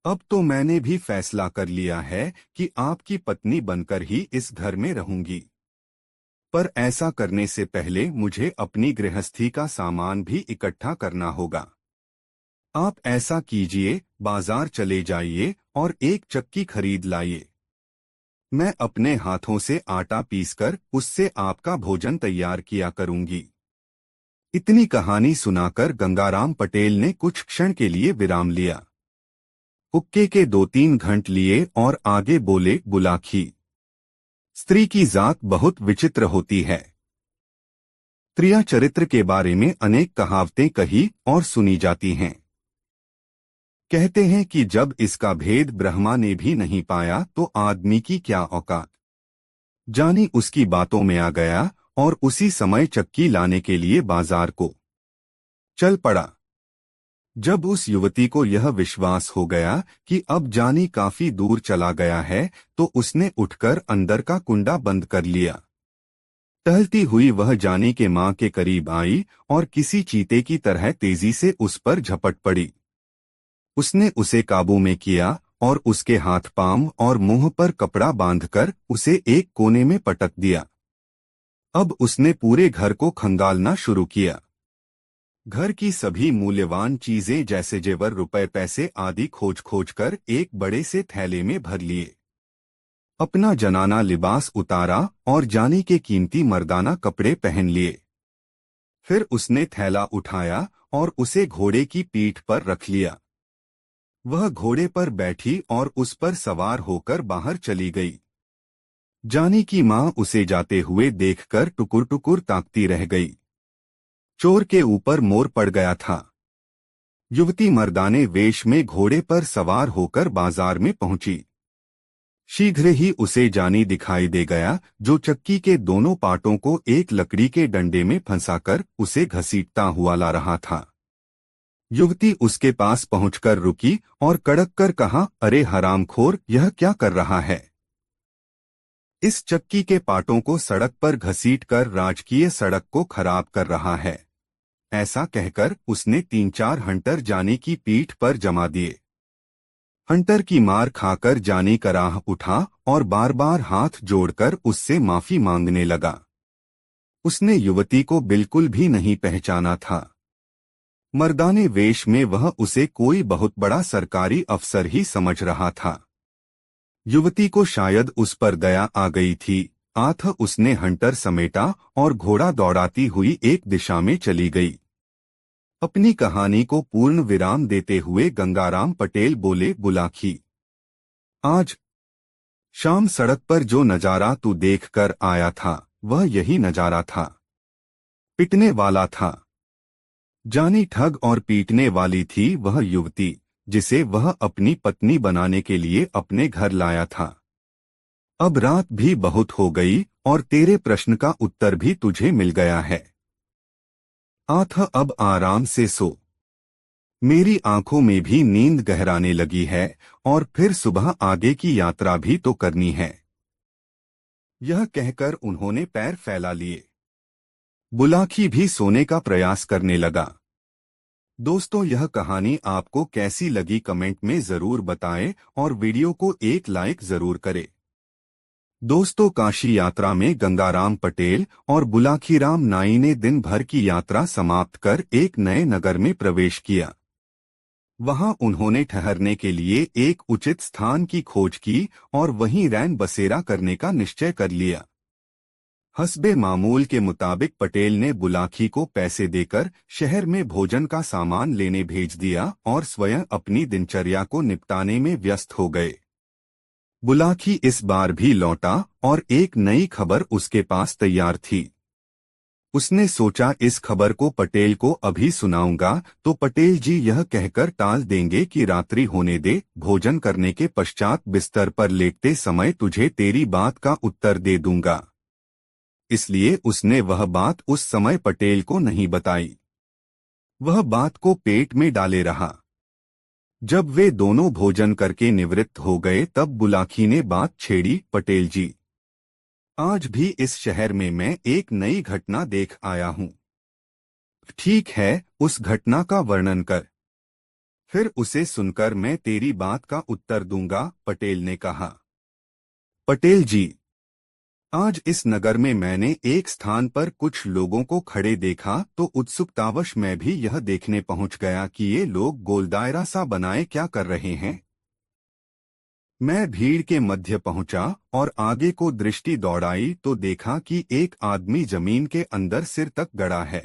अब तो मैंने भी फैसला कर लिया है कि आपकी पत्नी बनकर ही इस घर में रहूंगी। पर ऐसा करने से पहले मुझे अपनी गृहस्थी का सामान भी इकट्ठा करना होगा। आप ऐसा कीजिए, बाजार चले जाइए और एक चक्की खरीद लाइए। मैं अपने हाथों से आटा पीसकर उससे आपका भोजन तैयार किया करूंगी। इतनी कहानी सुनाकर गंगाराम पटेल ने कुछ क्षण के लिए विराम लिया। हुक्के के 2-3 घंट लिए और आगे बोले, बुलाखी, स्त्री की जात बहुत विचित्र होती है। त्रिया चरित्र के बारे में अनेक कहावतें कही और सुनी जाती हैं। कहते हैं कि जब इसका भेद ब्रह्मा ने भी नहीं पाया तो आदमी की क्या औकात। जानी उसकी बातों में आ गया और उसी समय चक्की लाने के लिए बाजार को चल पड़ा। जब उस युवती को यह विश्वास हो गया कि अब जानी काफी दूर चला गया है तो उसने उठकर अंदर का कुंडा बंद कर लिया। टहलती हुई वह जानी के मां के करीब आई और किसी चीते की तरह तेजी से उस पर झपट पड़ी। उसने उसे काबू में किया और उसके हाथ पांव और मुंह पर कपड़ा बांधकर उसे एक कोने में पटक दिया। अब उसने पूरे घर को खंगालना शुरू किया। घर की सभी मूल्यवान चीजें जैसे जेवर, रुपए, पैसे आदि खोज खोज कर एक बड़े से थैले में भर लिए। अपना जनाना लिबास उतारा और जानी के कीमती मर्दाना कपड़े पहन लिए। फिर उसने थैला उठाया और उसे घोड़े की पीठ पर रख लिया। वह घोड़े पर बैठी और उस पर सवार होकर बाहर चली गई। जानी की मां उसे जाते हुए देखकर टुकुर टुकुर ताकती रह गई। चोर के ऊपर मोर पड़ गया था। युवती मर्दाने वेश में घोड़े पर सवार होकर बाजार में पहुंची। शीघ्र ही उसे जानी दिखाई दे गया, जो चक्की के दोनों पाटों को एक लकड़ी के डंडे में फंसाकर उसे घसीटता हुआ ला रहा था। युवती उसके पास पहुंचकर रुकी और कड़क कर कहा, अरे हरामखोर, यह क्या कर रहा है? इस चक्की के पाटों को सड़क पर घसीटकर राजकीय सड़क को खराब कर रहा है। ऐसा कहकर उसने 3-4 हंटर जानी की पीठ पर जमा दिए। हंटर की मार खाकर जानी कराह उठा और बार बार हाथ जोड़कर उससे माफी मांगने लगा। उसने युवती को बिल्कुल भी नहीं पहचाना था। मर्दाने वेश में वह उसे कोई बहुत बड़ा सरकारी अफसर ही समझ रहा था। युवती को शायद उस पर दया आ गई थी, आथ उसने हंटर समेटा और घोड़ा दौड़ाती हुई एक दिशा में चली गई। अपनी कहानी को पूर्ण विराम देते हुए गंगाराम पटेल बोले, बुलाखी, आज शाम सड़क पर जो नजारा तू देखकर आया था, वह यही नजारा था। पिटने वाला था। जानी ठग और पीटने वाली थी वह युवती, जिसे वह अपनी पत्नी बनाने के लिए अपने घर लाया था। अब रात भी बहुत हो गई और तेरे प्रश्न का उत्तर भी तुझे मिल गया है। आथ अब आराम से सो। मेरी आंखों में भी नींद गहराने लगी है और फिर सुबह आगे की यात्रा भी तो करनी है। यह कहकर उन्होंने पैर फैला लिए। बुलाखी भी सोने का प्रयास करने लगा। दोस्तों, यह कहानी आपको कैसी लगी कमेंट में जरूर बताएं और वीडियो को एक लाइक जरूर करें। दोस्तों, काशी यात्रा में गंगाराम पटेल और बुलाखीराम नाई ने दिन भर की यात्रा समाप्त कर एक नए नगर में प्रवेश किया। वहां उन्होंने ठहरने के लिए एक उचित स्थान की खोज की और वहीं रैन बसेरा करने का निश्चय कर लिया। हस्बे मामूल के मुताबिक पटेल ने बुलाखी को पैसे देकर शहर में भोजन का सामान लेने भेज दिया और स्वयं अपनी दिनचर्या को निपटाने में व्यस्त हो गए। बुलाखी इस बार भी लौटा और एक नई खबर उसके पास तैयार थी। उसने सोचा, इस खबर को पटेल को अभी सुनाऊंगा तो पटेल जी यह कहकर टाल देंगे कि रात्रि होने दे, भोजन करने के पश्चात बिस्तर पर लेटते समय तुझे तेरी बात का उत्तर दे दूंगा। इसलिए उसने वह बात उस समय पटेल को नहीं बताई। वह बात को पेट में डाले रहा। जब वे दोनों भोजन करके निवृत्त हो गए तब बुलाखी ने बात छेड़ी, पटेल जी, आज भी इस शहर में मैं एक नई घटना देख आया हूं। ठीक है, उस घटना का वर्णन कर, फिर उसे सुनकर मैं तेरी बात का उत्तर दूंगा, पटेल ने कहा। पटेल जी, आज इस नगर में मैंने एक स्थान पर कुछ लोगों को खड़े देखा तो उत्सुकतावश मैं भी यह देखने पहुंच गया कि ये लोग गोलदायरा सा बनाए क्या कर रहे हैं। मैं भीड़ के मध्य पहुंचा और आगे को दृष्टि दौड़ाई तो देखा कि एक आदमी जमीन के अंदर सिर तक गड़ा है।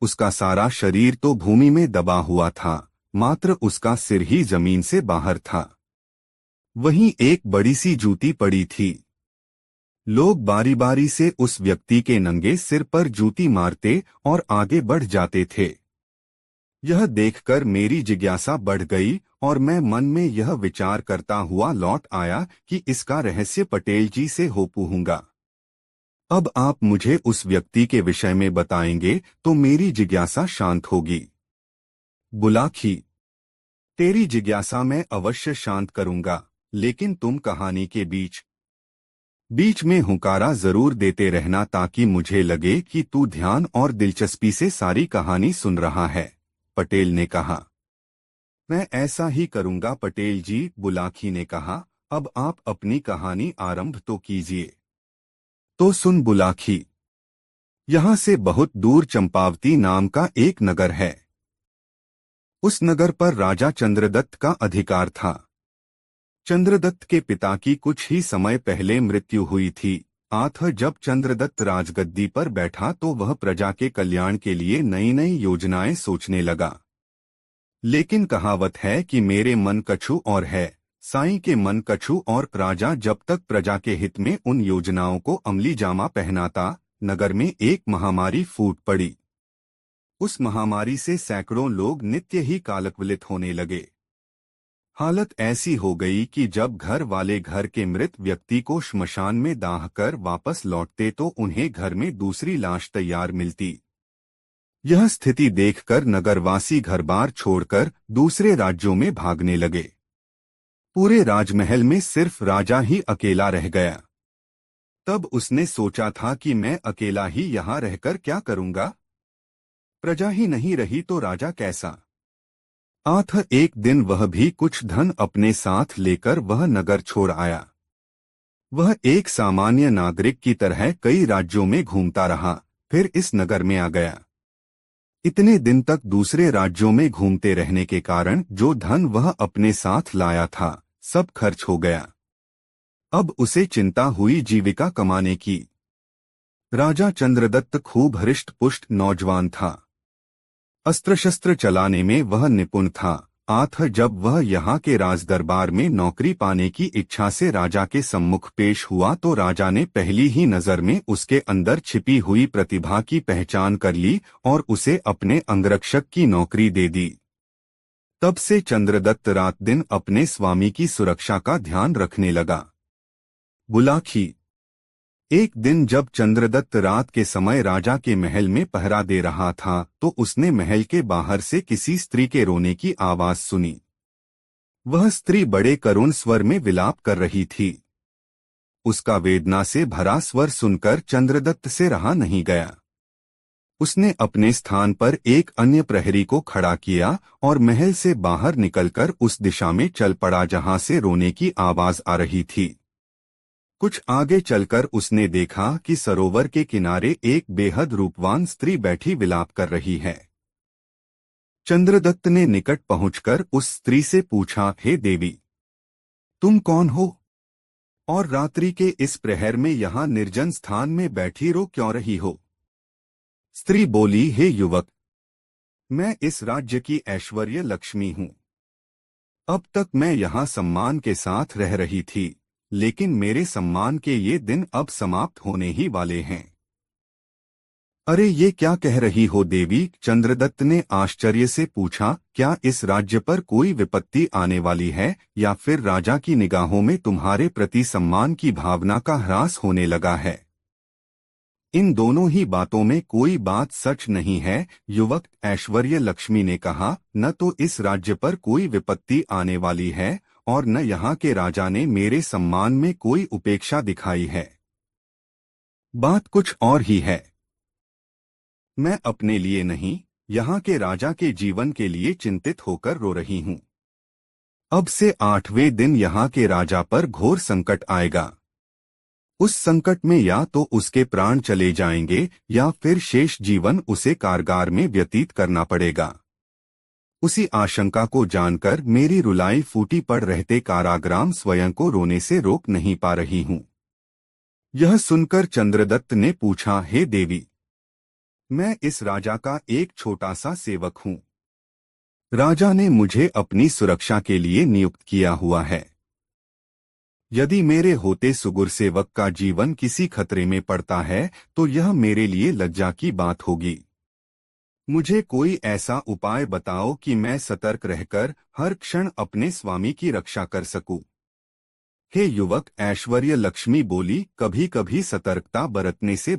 उसका सारा शरीर तो भूमि में दबा हुआ था, मात्र उसका सिर ही जमीन से बाहर था। वहीं एक बड़ी सी जूती पड़ी थी। लोग बारी बारी से उस व्यक्ति के नंगे सिर पर जूती मारते और आगे बढ़ जाते थे। यह देखकर मेरी जिज्ञासा बढ़ गई और मैं मन में यह विचार करता हुआ लौट आया कि इसका रहस्य पटेल जी से हो पूछूंगा। अब आप मुझे उस व्यक्ति के विषय में बताएंगे तो मेरी जिज्ञासा शांत होगी। बुलाखी, तेरी जिज्ञासा मैं अवश्य शांत करूंगा, लेकिन तुम कहानी के बीच में हुंकारा जरूर देते रहना ताकि मुझे लगे कि तू ध्यान और दिलचस्पी से सारी कहानी सुन रहा है, पटेल ने कहा। मैं ऐसा ही करूंगा पटेल जी, बुलाखी ने कहा। अब आप अपनी कहानी आरंभ तो कीजिए। तो सुन बुलाखी, यहाँ से बहुत दूर चंपावती नाम का एक नगर है। उस नगर पर राजा चंद्रदत्त का अधिकार था। चंद्रदत्त के पिता की कुछ ही समय पहले मृत्यु हुई थी। आथ जब चंद्रदत्त राजगद्दी पर बैठा तो वह प्रजा के कल्याण के लिए नई नई योजनाएं सोचने लगा। लेकिन कहावत है कि मेरे मन कछु और है, साईं के मन कछु और। राजा जब तक प्रजा के हित में उन योजनाओं को अमली जामा पहनाता, नगर में एक महामारी फूट पड़ी। उस महामारी से सैकड़ों लोग नित्य ही कालकवलित होने लगे। हालत ऐसी हो गई कि जब घर वाले घर के मृत व्यक्ति को श्मशान में दाह कर वापस लौटते तो उन्हें घर में दूसरी लाश तैयार मिलती। यह स्थिति देखकर नगरवासी घर-बार छोड़कर दूसरे राज्यों में भागने लगे। पूरे राजमहल में सिर्फ राजा ही अकेला रह गया। तब उसने सोचा था कि मैं अकेला ही यहाँ रहकर क्या करूँगा? प्रजा ही नहीं रही तो राजा कैसा? एक दिन वह भी कुछ धन अपने साथ लेकर वह नगर छोड़ आया। वह एक सामान्य नागरिक की तरह कई राज्यों में घूमता रहा, फिर इस नगर में आ गया। इतने दिन तक दूसरे राज्यों में घूमते रहने के कारण जो धन वह अपने साथ लाया था, सब खर्च हो गया। अब उसे चिंता हुई जीविका कमाने की। राजा चंद्रदत्त खूब हृष्ट-पुष्ट नौजवान था। अस्त्र शस्त्र चलाने में वह निपुण था। जब वह यहाँ के राजदरबार में नौकरी पाने की इच्छा से राजा के सम्मुख पेश हुआ तो राजा ने पहली ही नजर में उसके अंदर छिपी हुई प्रतिभा की पहचान कर ली और उसे अपने अंगरक्षक की नौकरी दे दी। तब से चंद्रदत्त रात दिन अपने स्वामी की सुरक्षा का ध्यान रखने लगा। बुलाखी। एक दिन जब चंद्रदत्त रात के समय राजा के महल में पहरा दे रहा था तो उसने महल के बाहर से किसी स्त्री के रोने की आवाज सुनी। वह स्त्री बड़े करुण स्वर में विलाप कर रही थी। उसका वेदना से भरा स्वर सुनकर चंद्रदत्त से रहा नहीं गया। उसने अपने स्थान पर एक अन्य प्रहरी को खड़ा किया और महल से बाहर निकलकर उस दिशा में चल पड़ा जहां से रोने की आवाज आ रही थी। कुछ आगे चलकर उसने देखा कि सरोवर के किनारे एक बेहद रूपवान स्त्री बैठी विलाप कर रही है। चंद्रदत्त ने निकट पहुंचकर उस स्त्री से पूछा, हे देवी, तुम कौन हो और रात्रि के इस प्रहर में यहाँ निर्जन स्थान में बैठी रो क्यों रही हो? स्त्री बोली, हे युवक, मैं इस राज्य की ऐश्वर्य लक्ष्मी हूँ। अब तक मैं यहाँ सम्मान के साथ रह रही थी, लेकिन मेरे सम्मान के ये दिन अब समाप्त होने ही वाले हैं। अरे ये क्या कह रही हो देवी? चंद्रदत्त ने आश्चर्य से पूछा, क्या इस राज्य पर कोई विपत्ति आने वाली है या फिर राजा की निगाहों में तुम्हारे प्रति सम्मान की भावना का ह्रास होने लगा है? इन दोनों ही बातों में कोई बात सच नहीं है, युवक, ऐश्वर्य लक्ष्मी ने कहा। न तो इस राज्य पर कोई विपत्ति आने वाली है और न यहाँ के राजा ने मेरे सम्मान में कोई उपेक्षा दिखाई है। बात कुछ और ही है। मैं अपने लिए नहीं, यहाँ के राजा के जीवन के लिए चिंतित होकर रो रही हूँ। अब से 8वें दिन यहाँ के राजा पर घोर संकट आएगा। उस संकट में या तो उसके प्राण चले जाएंगे या फिर शेष जीवन उसे कारागार में व्यतीत करना पड़ेगा। उसी आशंका को जानकर मेरी रुलाई फूटी पड़ रहते काराग्राम स्वयं को रोने से रोक नहीं पा रही हूँ। यह सुनकर चंद्रदत्त ने पूछा, हे देवी, मैं इस राजा का एक छोटा सा सेवक हूँ। राजा ने मुझे अपनी सुरक्षा के लिए नियुक्त किया हुआ है। यदि मेरे होते सुगुर सेवक का जीवन किसी खतरे में पड़ता है तो यह मेरे लिए लज्जा की बात होगी। मुझे कोई ऐसा उपाय बताओ कि मैं सतर्क रहकर हर क्षण अपने स्वामी की रक्षा कर सकूं। हे युवक, ऐश्वर्य लक्ष्मी बोली, कभी कभी सतर्कता बरतने से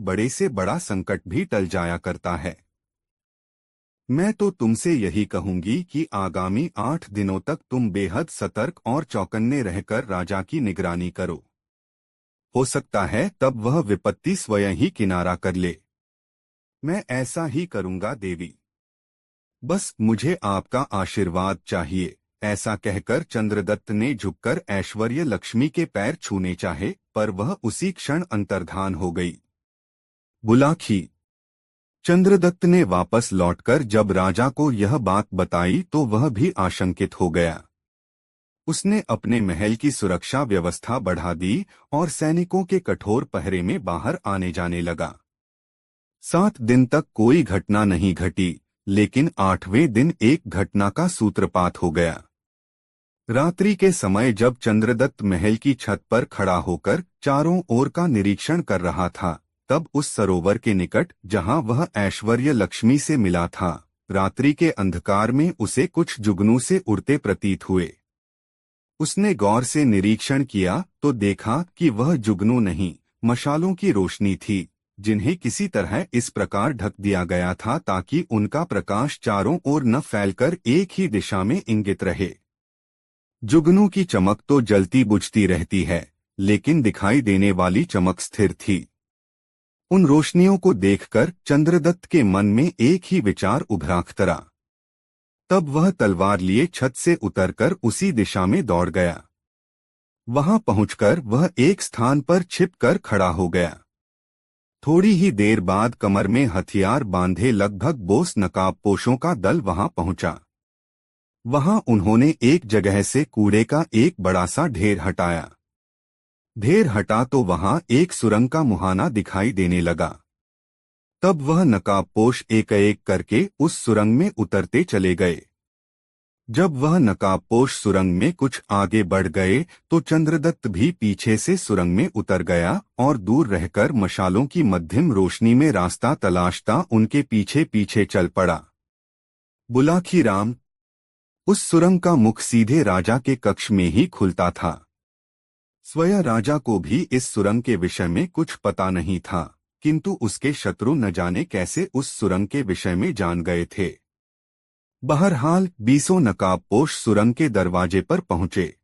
बड़ा संकट भी टल जाया करता है। मैं तो तुमसे यही कहूंगी कि आगामी 8 दिनों तक तुम बेहद सतर्क और चौकन्ने रहकर राजा की निगरानी करो। हो सकता है तब वह विपत्ति स्वयं ही किनारा कर ले। मैं ऐसा ही करूंगा देवी। बस मुझे आपका आशीर्वाद चाहिए। ऐसा कहकर चंद्रदत्त ने झुककर ऐश्वर्य लक्ष्मी के पैर छूने चाहे, पर वह उसी क्षण अंतर्धान हो गई। बुलाखी। चंद्रदत्त ने वापस लौटकर जब राजा को यह बात बताई तो वह भी आशंकित हो गया। उसने अपने महल की सुरक्षा व्यवस्था बढ़ा दी और सैनिकों के कठोर पहरे में बाहर आने जाने लगा। 7 दिन तक कोई घटना नहीं घटी, लेकिन 8वें दिन एक घटना का सूत्रपात हो गया। रात्रि के समय जब चंद्रदत्त महल की छत पर खड़ा होकर चारों ओर का निरीक्षण कर रहा था, तब उस सरोवर के निकट जहां वह ऐश्वर्य लक्ष्मी से मिला था, रात्रि के अंधकार में उसे कुछ जुगनू से उड़ते प्रतीत हुए। उसने गौर से निरीक्षण किया तो देखा कि वह जुगनू नहीं, मशालों की रोशनी थी, जिन्हें किसी तरह इस प्रकार ढक दिया गया था ताकि उनका प्रकाश चारों ओर न फैलकर एक ही दिशा में इंगित रहे। जुगनू की चमक तो जलती बुझती रहती है, लेकिन दिखाई देने वाली चमक स्थिर थी। उन रोशनियों को देखकर चंद्रदत्त के मन में एक ही विचार उभरा। तब वह तलवार लिए छत से उतरकर उसी दिशा में दौड़ गया। वहां पहुंचकर वह एक स्थान पर छिपकर खड़ा हो गया। थोड़ी ही देर बाद कमर में हथियार बांधे लगभग 20 नकाबपोशों का दल वहां पहुंचा। वहां उन्होंने एक जगह से कूड़े का एक बड़ा सा ढेर हटाया। ढेर हटा तो वहां एक सुरंग का मुहाना दिखाई देने लगा। तब वह नकाबपोश एक एक करके उस सुरंग में उतरते चले गए। जब वह नकाबपोश सुरंग में कुछ आगे बढ़ गए तो चंद्रदत्त भी पीछे से सुरंग में उतर गया और दूर रहकर मशालों की मध्यम रोशनी में रास्ता तलाशता उनके पीछे पीछे चल पड़ा। बुलाखी राम। उस सुरंग का मुख सीधे राजा के कक्ष में ही खुलता था। स्वयं राजा को भी इस सुरंग के विषय में कुछ पता नहीं था, किंतु उसके शत्रु न जाने कैसे उस सुरंग के विषय में जान गए थे। बहरहाल 20 नकाबपोश सुरंग के दरवाजे पर पहुंचे।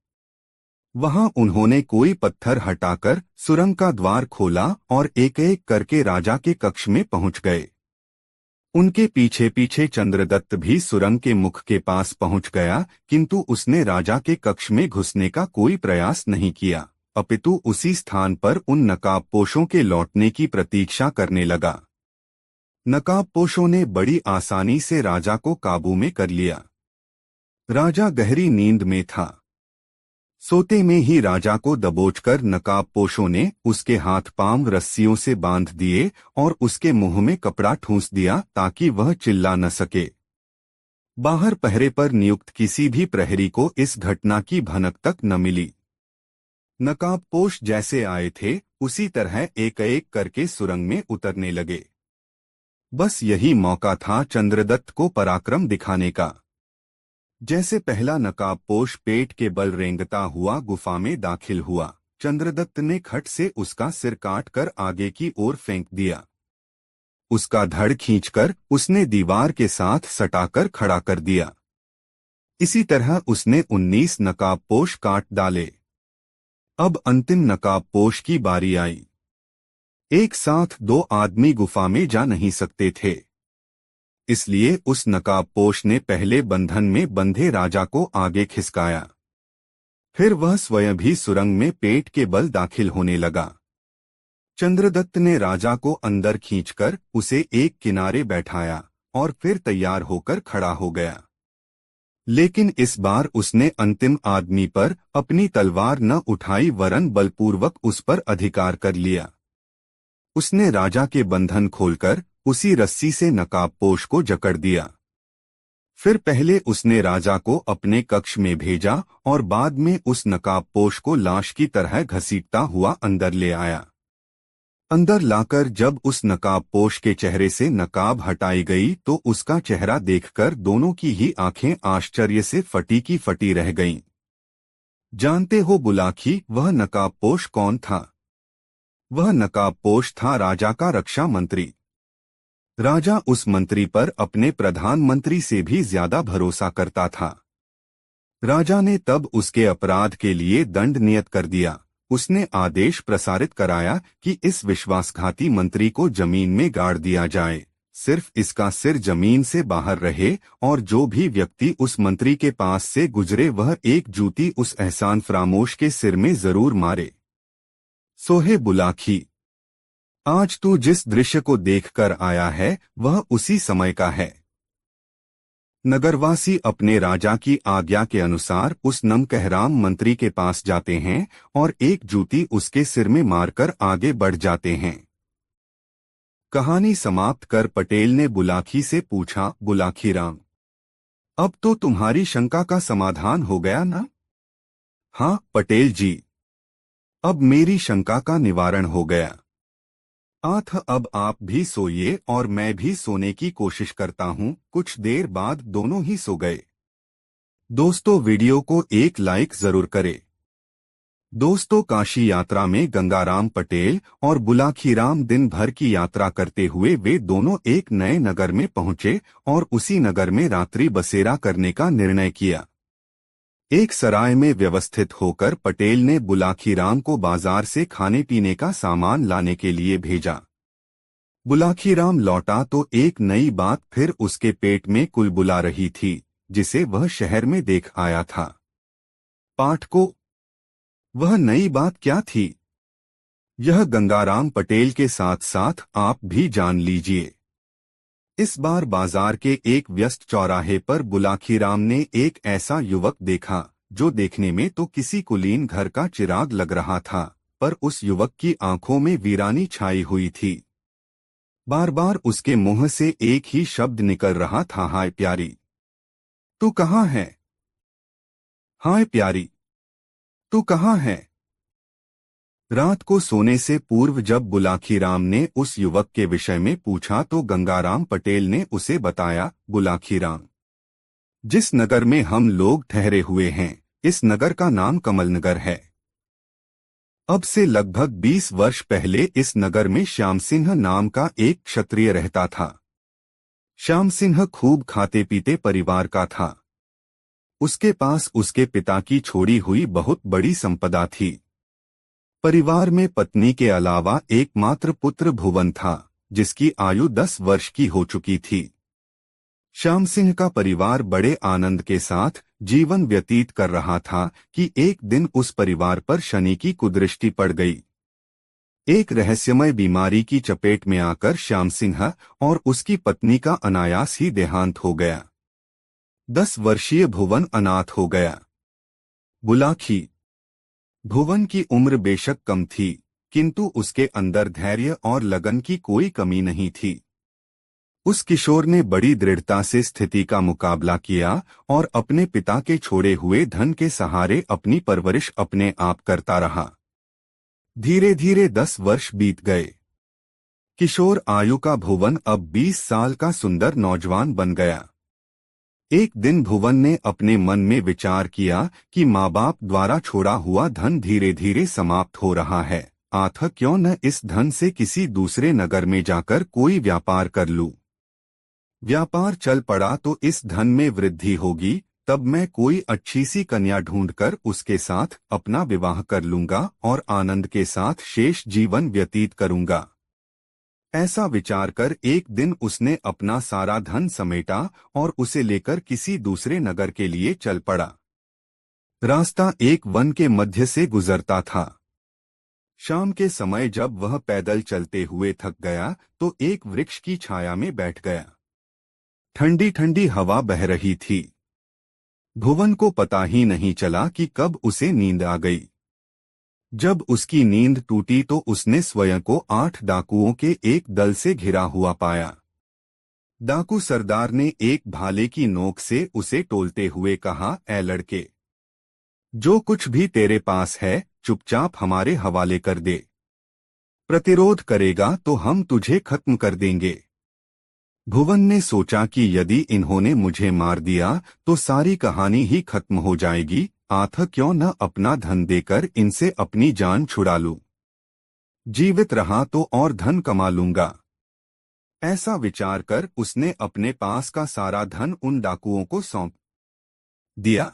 वहां उन्होंने कोई पत्थर हटाकर सुरंग का द्वार खोला और एक एक करके राजा के कक्ष में पहुंच गए। उनके पीछे पीछे चंद्रदत्त भी सुरंग के मुख के पास पहुंच गया, किंतु उसने राजा के कक्ष में घुसने का कोई प्रयास नहीं किया, अपितु उसी स्थान पर उन नकाबपोशों के लौटने की प्रतीक्षा करने लगा। नकाबपोशों ने बड़ी आसानी से राजा को काबू में कर लिया। राजा गहरी नींद में था। सोते में ही राजा को दबोचकर नकाबपोशों ने उसके हाथ पांव रस्सियों से बांध दिए और उसके मुंह में कपड़ा ठूंस दिया ताकि वह चिल्ला न सके। बाहर पहरे पर नियुक्त किसी भी प्रहरी को इस घटना की भनक तक न मिली। नकाबपोश जैसे आए थे उसी तरह एक एक करके सुरंग में उतरने लगे। बस यही मौका था चंद्रदत्त को पराक्रम दिखाने का। जैसे पहला नकाबपोश पेट के बल रेंगता हुआ गुफा में दाखिल हुआ, चंद्रदत्त ने खट से उसका सिर काटकर आगे की ओर फेंक दिया। उसका धड़ खींचकर उसने दीवार के साथ सटाकर खड़ा कर दिया। इसी तरह उसने 19 नकाबपोश काट डाले। अब अंतिम नकाबपोश की बारी आई। एक साथ 2 आदमी गुफा में जा नहीं सकते थे, इसलिए उस नकाबपोश ने पहले बंधन में बंधे राजा को आगे खिसकाया। फिर वह स्वयं भी सुरंग में पेट के बल दाखिल होने लगा। चंद्रदत्त ने राजा को अंदर खींचकर उसे एक किनारे बैठाया और फिर तैयार होकर खड़ा हो गया। लेकिन इस बार उसने अंतिम आदमी पर अपनी तलवार न उठाई वरन बलपूर्वक उस पर अधिकार कर लिया। उसने राजा के बंधन खोलकर उसी रस्सी से नकाबपोश को जकड़ दिया। फिर पहले उसने राजा को अपने कक्ष में भेजा और बाद में उस नकाबपोश को लाश की तरह घसीटता हुआ अंदर ले आया। अंदर लाकर जब उस नकाबपोश के चेहरे से नकाब हटाई गई तो उसका चेहरा देखकर दोनों की ही आंखें आश्चर्य से फटी की फटी रह गईं। जानते हो बुलाखी, वह नकाबपोश कौन था? वह नकाबपोश था राजा का रक्षा मंत्री। राजा उस मंत्री पर अपने प्रधानमंत्री से भी ज्यादा भरोसा करता था। राजा ने तब उसके अपराध के लिए दंड नियत कर दिया। उसने आदेश प्रसारित कराया कि इस विश्वासघाती मंत्री को जमीन में गाड़ दिया जाए, सिर्फ इसका सिर जमीन से बाहर रहे और जो भी व्यक्ति उस मंत्री के पास से गुजरे वह एक जूती उस एहसान फरामोश के सिर में जरूर मारे। सोहे बुलाखी, आज तू जिस दृश्य को देखकर आया है वह उसी समय का है। नगरवासी अपने राजा की आज्ञा के अनुसार उस नमकहराम मंत्री के पास जाते हैं और एक जूती उसके सिर में मारकर आगे बढ़ जाते हैं। कहानी समाप्त कर पटेल ने बुलाखी से पूछा, बुलाखी राम, अब तो तुम्हारी शंका का समाधान हो गया ना? हाँ पटेल जी, अब मेरी शंका का निवारण हो गया। अब आप भी सोइए और मैं भी सोने की कोशिश करता हूँ। कुछ देर बाद दोनों ही सो गए। दोस्तों वीडियो को एक लाइक जरूर करें। दोस्तों काशी यात्रा में गंगाराम पटेल और बुलाखीराम दिन भर की यात्रा करते हुए वे दोनों एक नए नगर में पहुंचे और उसी नगर में रात्रि बसेरा करने का निर्णय किया। एक सराय में व्यवस्थित होकर पटेल ने बुलाखीराम को बाजार से खाने पीने का सामान लाने के लिए भेजा। बुलाखीराम लौटा तो एक नई बात फिर उसके पेट में कुलबुला रही थी, जिसे वह शहर में देख आया था। पाठकों, वह नई बात क्या थी? यह गंगाराम पटेल के साथ साथ आप भी जान लीजिए। इस बार बाजार के एक व्यस्त चौराहे पर बुलाखीराम ने एक ऐसा युवक देखा जो देखने में तो किसी कुलीन घर का चिराग लग रहा था, पर उस युवक की आंखों में वीरानी छाई हुई थी। बार बार उसके मुंह से एक ही शब्द निकल रहा था, हाय प्यारी, तू कहाँ है? हाय प्यारी, तू कहाँ है? रात को सोने से पूर्व जब बुलाखीराम ने उस युवक के विषय में पूछा तो गंगाराम पटेल ने उसे बताया, बुलाखीराम, जिस नगर में हम लोग ठहरे हुए हैं, इस नगर का नाम कमलनगर है। अब से लगभग 20 वर्ष पहले इस नगर में श्याम सिंह नाम का एक क्षत्रिय रहता था। श्याम सिंह खूब खाते पीते परिवार का था। उसके पास उसके पिता की छोड़ी हुई बहुत बड़ी संपदा थी। परिवार में पत्नी के अलावा एकमात्र पुत्र भुवन था, जिसकी आयु 10 वर्ष की हो चुकी थी। श्याम सिंह का परिवार बड़े आनंद के साथ जीवन व्यतीत कर रहा था कि एक दिन उस परिवार पर शनि की कुदृष्टि पड़ गई। एक रहस्यमय बीमारी की चपेट में आकर श्याम सिंह और उसकी पत्नी का अनायास ही देहांत हो गया। 10 वर्षीय भुवन अनाथ हो गया। बुलाखी भुवन की उम्र बेशक कम थी, किंतु उसके अंदर धैर्य और लगन की कोई कमी नहीं थी। उस किशोर ने बड़ी दृढ़ता से स्थिति का मुकाबला किया और अपने पिता के छोड़े हुए धन के सहारे अपनी परवरिश अपने आप करता रहा। धीरे धीरे 10 वर्ष बीत गए। किशोर आयु का भुवन अब 20 साल का सुंदर नौजवान बन गया। एक दिन भुवन ने अपने मन में विचार किया कि माँ बाप द्वारा छोड़ा हुआ धन धीरे धीरे समाप्त हो रहा है, अतः क्यों न इस धन से किसी दूसरे नगर में जाकर कोई व्यापार कर लूं। व्यापार चल पड़ा तो इस धन में वृद्धि होगी, तब मैं कोई अच्छी सी कन्या ढूंढकर उसके साथ अपना विवाह कर लूंगा और आनंद के साथ शेष जीवन व्यतीत करूंगा। ऐसा विचार कर एक दिन उसने अपना सारा धन समेटा और उसे लेकर किसी दूसरे नगर के लिए चल पड़ा। रास्ता एक वन के मध्य से गुजरता था। शाम के समय जब वह पैदल चलते हुए थक गया तो एक वृक्ष की छाया में बैठ गया। ठंडी ठंडी हवा बह रही थी। भुवन को पता ही नहीं चला कि कब उसे नींद आ गई। जब उसकी नींद टूटी तो उसने स्वयं को 8 डाकुओं के एक दल से घिरा हुआ पाया। डाकू सरदार ने एक भाले की नोक से उसे टोलते हुए कहा, ऐ लड़के, जो कुछ भी तेरे पास है चुपचाप हमारे हवाले कर दे। प्रतिरोध करेगा तो हम तुझे खत्म कर देंगे। भुवन ने सोचा कि यदि इन्होंने मुझे मार दिया तो सारी कहानी ही खत्म हो जाएगी, अतः क्यों न अपना धन देकर इनसे अपनी जान छुड़ा लूं। जीवित रहा तो और धन कमा लूंगा। ऐसा विचार कर उसने अपने पास का सारा धन उन डाकुओं को सौंप दिया।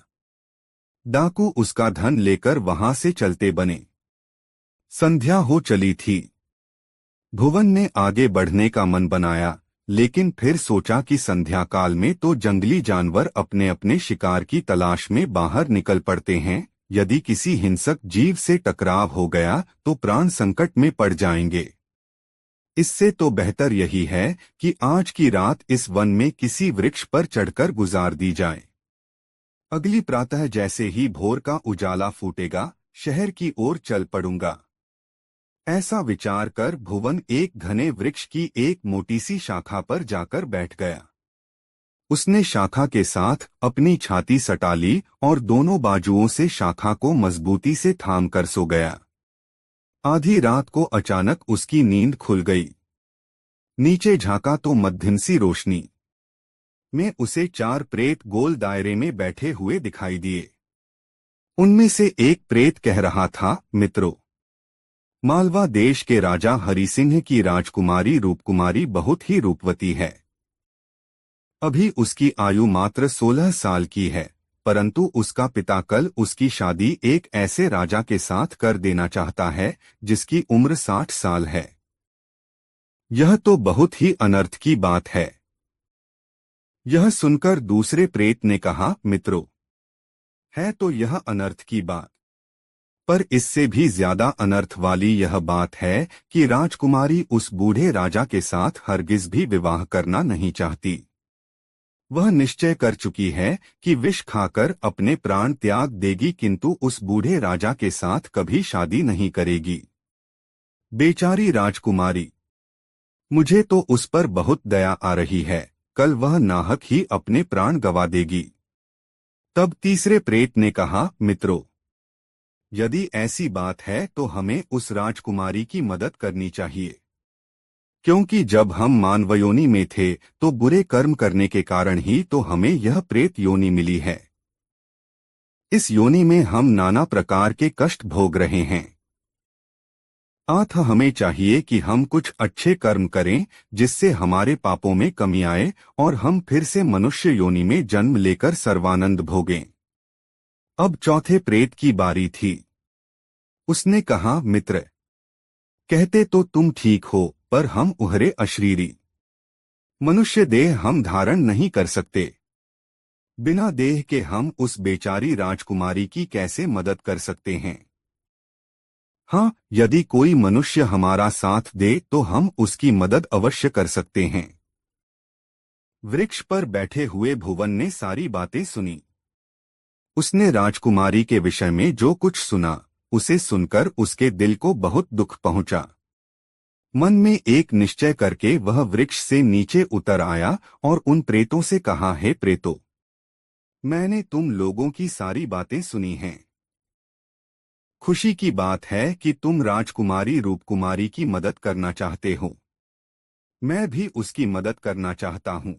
डाकू उसका धन लेकर वहां से चलते बने। संध्या हो चली थी। भुवन ने आगे बढ़ने का मन बनाया, लेकिन फिर सोचा कि संध्या काल में तो जंगली जानवर अपने अपने शिकार की तलाश में बाहर निकल पड़ते हैं। यदि किसी हिंसक जीव से टकराव हो गया तो प्राण संकट में पड़ जाएंगे। इससे तो बेहतर यही है कि आज की रात इस वन में किसी वृक्ष पर चढ़कर गुजार दी जाए। अगली प्रातः जैसे ही भोर का उजाला फूटेगा, शहर की ओर चल पड़ूंगा। ऐसा विचार कर भुवन एक घने वृक्ष की एक मोटी सी शाखा पर जाकर बैठ गया। उसने शाखा के साथ अपनी छाती सटा ली और दोनों बाजुओं से शाखा को मजबूती से थाम कर सो गया। आधी रात को अचानक उसकी नींद खुल गई। नीचे झांका तो मध्यम सी रोशनी। में उसे 4 प्रेत गोल दायरे में बैठे हुए दिखाई दिए। उनमें से एक प्रेत कह रहा था, मित्रों, मालवा देश के राजा हरिसिंह की राजकुमारी रूपकुमारी बहुत ही रूपवती है। अभी उसकी आयु मात्र 16 साल की है, परंतु उसका पिता कल उसकी शादी एक ऐसे राजा के साथ कर देना चाहता है जिसकी उम्र 60 साल है। यह तो बहुत ही अनर्थ की बात है। यह सुनकर दूसरे प्रेत ने कहा, मित्रों, है तो यह अनर्थ की बात, पर इससे भी ज्यादा अनर्थ वाली यह बात है कि राजकुमारी उस बूढ़े राजा के साथ हरगिज भी विवाह करना नहीं चाहती। वह निश्चय कर चुकी है कि विष खाकर अपने प्राण त्याग देगी, किंतु उस बूढ़े राजा के साथ कभी शादी नहीं करेगी। बेचारी राजकुमारी, मुझे तो उस पर बहुत दया आ रही है, कल वह नाहक ही अपने प्राण गंवा देगी। तब तीसरे प्रेत ने कहा, मित्रों, यदि ऐसी बात है तो हमें उस राजकुमारी की मदद करनी चाहिए, क्योंकि जब हम मानव योनि में थे तो बुरे कर्म करने के कारण ही तो हमें यह प्रेत योनि मिली है। इस योनि में हम नाना प्रकार के कष्ट भोग रहे हैं। अतः हमें चाहिए कि हम कुछ अच्छे कर्म करें जिससे हमारे पापों में कमी आए और हम फिर से मनुष्य योनि में जन्म लेकर सर्वानंद भोगें। अब चौथे प्रेत की बारी थी। उसने कहा, मित्र, कहते तो तुम ठीक हो, पर हम उहरे अशरीरी मनुष्य देह हम धारण नहीं कर सकते। बिना देह के हम उस बेचारी राजकुमारी की कैसे मदद कर सकते हैं? हाँ, यदि कोई मनुष्य हमारा साथ दे तो हम उसकी मदद अवश्य कर सकते हैं। वृक्ष पर बैठे हुए भुवन ने सारी बातें सुनी। उसने राजकुमारी के विषय में जो कुछ सुना, उसे सुनकर उसके दिल को बहुत दुख पहुंचा। मन में एक निश्चय करके वह वृक्ष से नीचे उतर आया और उन प्रेतों से कहा, हे प्रेतों, मैंने तुम लोगों की सारी बातें सुनी हैं। खुशी की बात है कि तुम राजकुमारी रूपकुमारी की मदद करना चाहते हो। मैं भी उसकी मदद करना चाहता हूँ।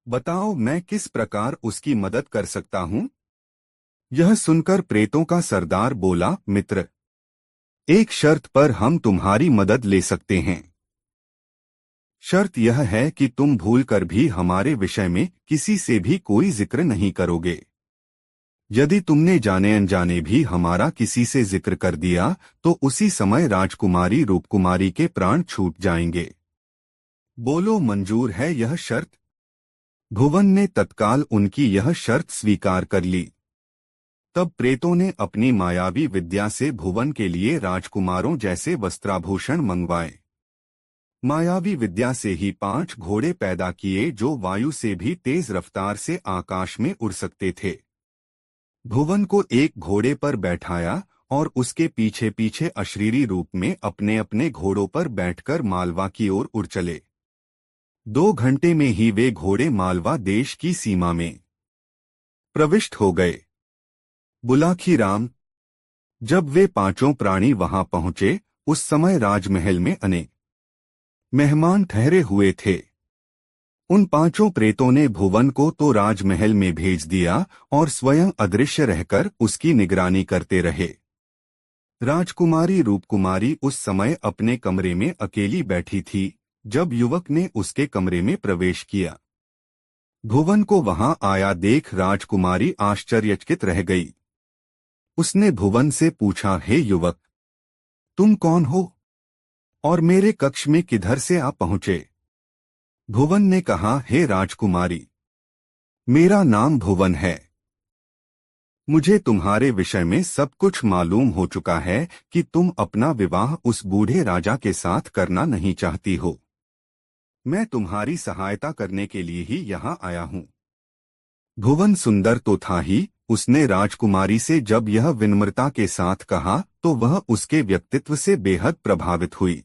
बताओ मैं किस प्रकार उसकी मदद कर सकता हूँ? यह सुनकर प्रेतों का सरदार बोला, मित्र, एक शर्त पर हम तुम्हारी मदद ले सकते हैं। शर्त यह है कि तुम भूलकर भी हमारे विषय में किसी से भी कोई जिक्र नहीं करोगे। यदि तुमने जाने अनजाने भी हमारा किसी से जिक्र कर दिया तो उसी समय राजकुमारी रूपकुमारी के प्राण छूट जाएंगे। बोलो, मंजूर है यह शर्त? भुवन ने तत्काल उनकी यह शर्त स्वीकार कर ली। तब प्रेतों ने अपनी मायावी विद्या से भुवन के लिए राजकुमारों जैसे वस्त्राभूषण मंगवाए। मायावी विद्या से ही 5 घोड़े पैदा किए जो वायु से भी तेज रफ्तार से आकाश में उड़ सकते थे। भुवन को एक घोड़े पर बैठाया और उसके पीछे पीछे अशरीरी रूप में अपने अपने घोड़ों पर बैठकर मालवा की ओर उड़ चले। 2 घंटे में ही वे घोड़े मालवा देश की सीमा में प्रविष्ट हो गए। बुलाखी राम, जब वे पांचों प्राणी वहां पहुंचे, उस समय राजमहल में अनेक मेहमान ठहरे हुए थे। उन 5 प्रेतों ने भुवन को तो राजमहल में भेज दिया और स्वयं अदृश्य रहकर उसकी निगरानी करते रहे। राजकुमारी रूपकुमारी उस समय अपने कमरे में अकेली बैठी थी जब युवक ने उसके कमरे में प्रवेश किया। भुवन को वहां आया देख राजकुमारी आश्चर्यचकित रह गई। उसने भुवन से पूछा, हे युवक, तुम कौन हो और मेरे कक्ष में किधर से आ पहुंचे? भुवन ने कहा, हे राजकुमारी, मेरा नाम भुवन है। मुझे तुम्हारे विषय में सब कुछ मालूम हो चुका है कि तुम अपना विवाह उस बूढ़े राजा के साथ करना नहीं चाहती हो। मैं तुम्हारी सहायता करने के लिए ही यहाँ आया हूँ। भुवन सुंदर तो था ही, उसने राजकुमारी से जब यह विनम्रता के साथ कहा तो वह उसके व्यक्तित्व से बेहद प्रभावित हुई।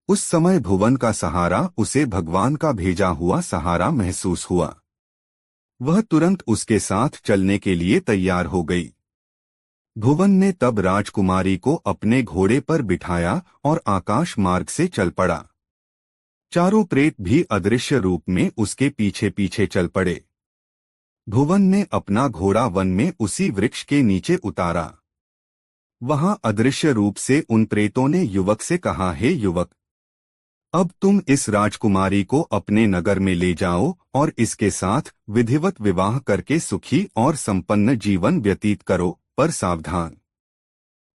उस समय भुवन का सहारा उसे भगवान का भेजा हुआ सहारा महसूस हुआ। वह तुरंत उसके साथ चलने के लिए तैयार हो गई। भुवन ने तब राजकुमारी को अपने घोड़े पर बिठाया और आकाश मार्ग से चल पड़ा। चारों प्रेत भी अदृश्य रूप में उसके पीछे पीछे चल पड़े। भुवन ने अपना घोड़ा वन में उसी वृक्ष के नीचे उतारा। वहां अदृश्य रूप से उन प्रेतों ने युवक से कहा, हे युवक, अब तुम इस राजकुमारी को अपने नगर में ले जाओ और इसके साथ विधिवत विवाह करके सुखी और संपन्न जीवन व्यतीत करो, पर सावधान,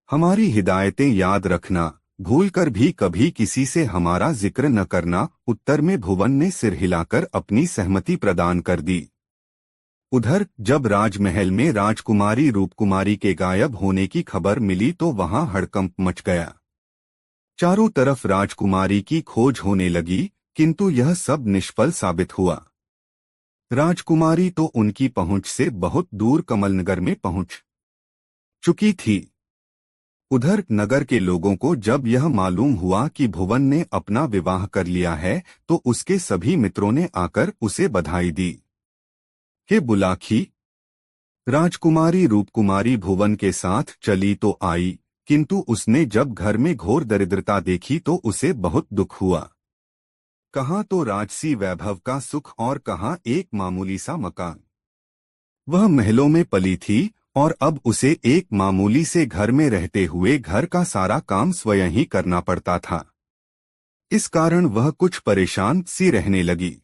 हमारी हिदायतें याद रखना, भूलकर भी कभी किसी से हमारा जिक्र न करना। उत्तर में भुवन ने सिर हिलाकर अपनी सहमति प्रदान कर दी। उधर जब राजमहल में राजकुमारी रूपकुमारी के गायब होने की खबर मिली तो वहां हड़कंप मच गया। चारों तरफ राजकुमारी की खोज होने लगी, किंतु यह सब निष्फल साबित हुआ। राजकुमारी तो उनकी पहुंच से बहुत दूर कमलनगर में पहुंच चुकी थी। उधर नगर के लोगों को जब यह मालूम हुआ कि भुवन ने अपना विवाह कर लिया है तो उसके सभी मित्रों ने आकर उसे बधाई दी। हे बुलाखी, राजकुमारी रूपकुमारी भुवन के साथ चली तो आई, किंतु उसने जब घर में घोर दरिद्रता देखी तो उसे बहुत दुख हुआ। कहाँ तो राजसी वैभव का सुख और कहाँ एक मामूली सा मकान। वह महलों में पली थी और अब उसे एक मामूली से घर में रहते हुए घर का सारा काम स्वयं ही करना पड़ता था। इस कारण वह कुछ परेशान सी रहने लगी।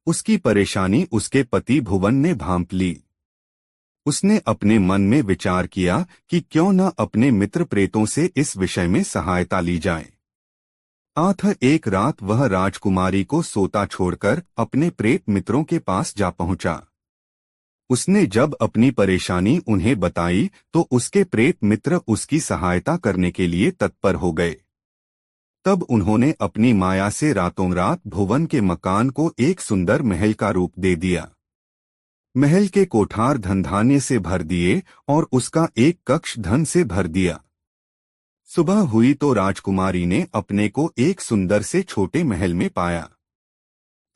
उसकी परेशानी उसके पति भुवन ने भांप ली। उसने अपने मन में विचार किया कि क्यों न अपने मित्र प्रेतों से इस विषय में सहायता ली जाए। एक रात वह राजकुमारी को सोता छोड़कर अपने प्रेत मित्रों के पास जा पहुंचा। उसने जब अपनी परेशानी उन्हें बताई तो उसके प्रेत मित्र उसकी सहायता करने के लिए तत्पर हो गए। तब उन्होंने अपनी माया से रातों रात भुवन के मकान को एक सुंदर महल का रूप दे दिया। महल के कोठार धन धान्य से भर दिए और उसका एक कक्ष धन से भर दिया। सुबह हुई तो राजकुमारी ने अपने को एक सुंदर से छोटे महल में पाया।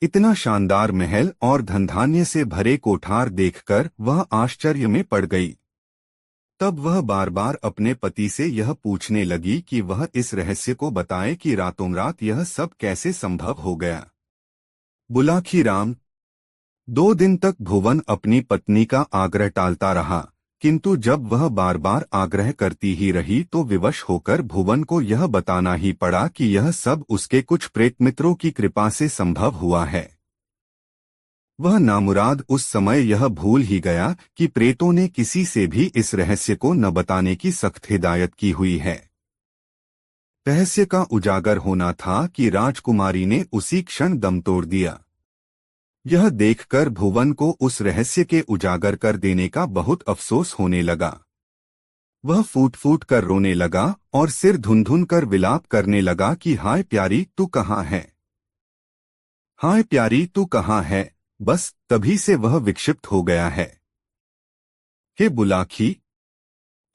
इतना शानदार महल और धनधान्य से भरे कोठार देखकर वह आश्चर्य में पड़ गई। तब वह बार बार अपने पति से यह पूछने लगी कि वह इस रहस्य को बताए कि रातों रात यह सब कैसे संभव हो गया। बुलाखी राम, 2 दिन तक भुवन अपनी पत्नी का आग्रह टालता रहा, किंतु जब वह बार बार आग्रह करती ही रही तो विवश होकर भुवन को यह बताना ही पड़ा कि यह सब उसके कुछ प्रेत मित्रों की कृपा से संभव हुआ है। वह नामुराद उस समय यह भूल ही गया कि प्रेतों ने किसी से भी इस रहस्य को न बताने की सख्त हिदायत की हुई है। रहस्य का उजागर होना था कि राजकुमारी ने उसी क्षण दम तोड़ दिया। यह देखकर भुवन को उस रहस्य के उजागर कर देने का बहुत अफसोस होने लगा। वह फूट फूट कर रोने लगा और सिर धुन धुन कर विलाप करने लगा कि हाय प्यारी तू कहाँ है, हाय प्यारी तू कहाँ है। बस तभी से वह विक्षिप्त हो गया है। हे बुलाखी,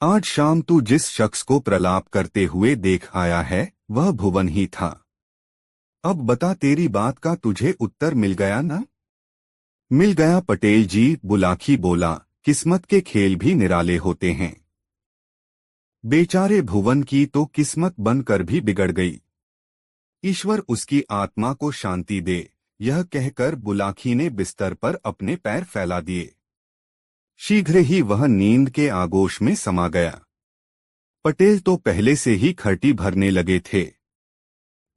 आज शाम तू जिस शख्स को प्रलाप करते हुए देख आया है वह भुवन ही था। अब बता, तेरी बात का तुझे उत्तर मिल गया ना? मिल गया पटेल जी, बुलाखी बोला। किस्मत के खेल भी निराले होते हैं। बेचारे भुवन की तो किस्मत बनकर भी बिगड़ गई। ईश्वर उसकी आत्मा को शांति दे, यह कहकर बुलाखी ने बिस्तर पर अपने पैर फैला दिए। शीघ्र ही वह नींद के आगोश में समा गया। पटेल तो पहले से ही खर्टी भरने लगे थे।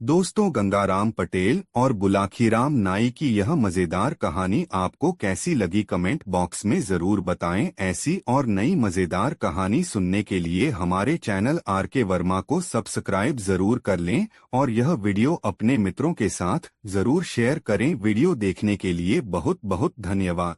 दोस्तों, गंगाराम पटेल और बुलाखीराम नाई की यह मजेदार कहानी आपको कैसी लगी कमेंट बॉक्स में जरूर बताएं। ऐसी और नई मजेदार कहानी सुनने के लिए हमारे चैनल आरके वर्मा को सब्सक्राइब जरूर कर लें और यह वीडियो अपने मित्रों के साथ जरूर शेयर करें। वीडियो देखने के लिए बहुत बहुत धन्यवाद।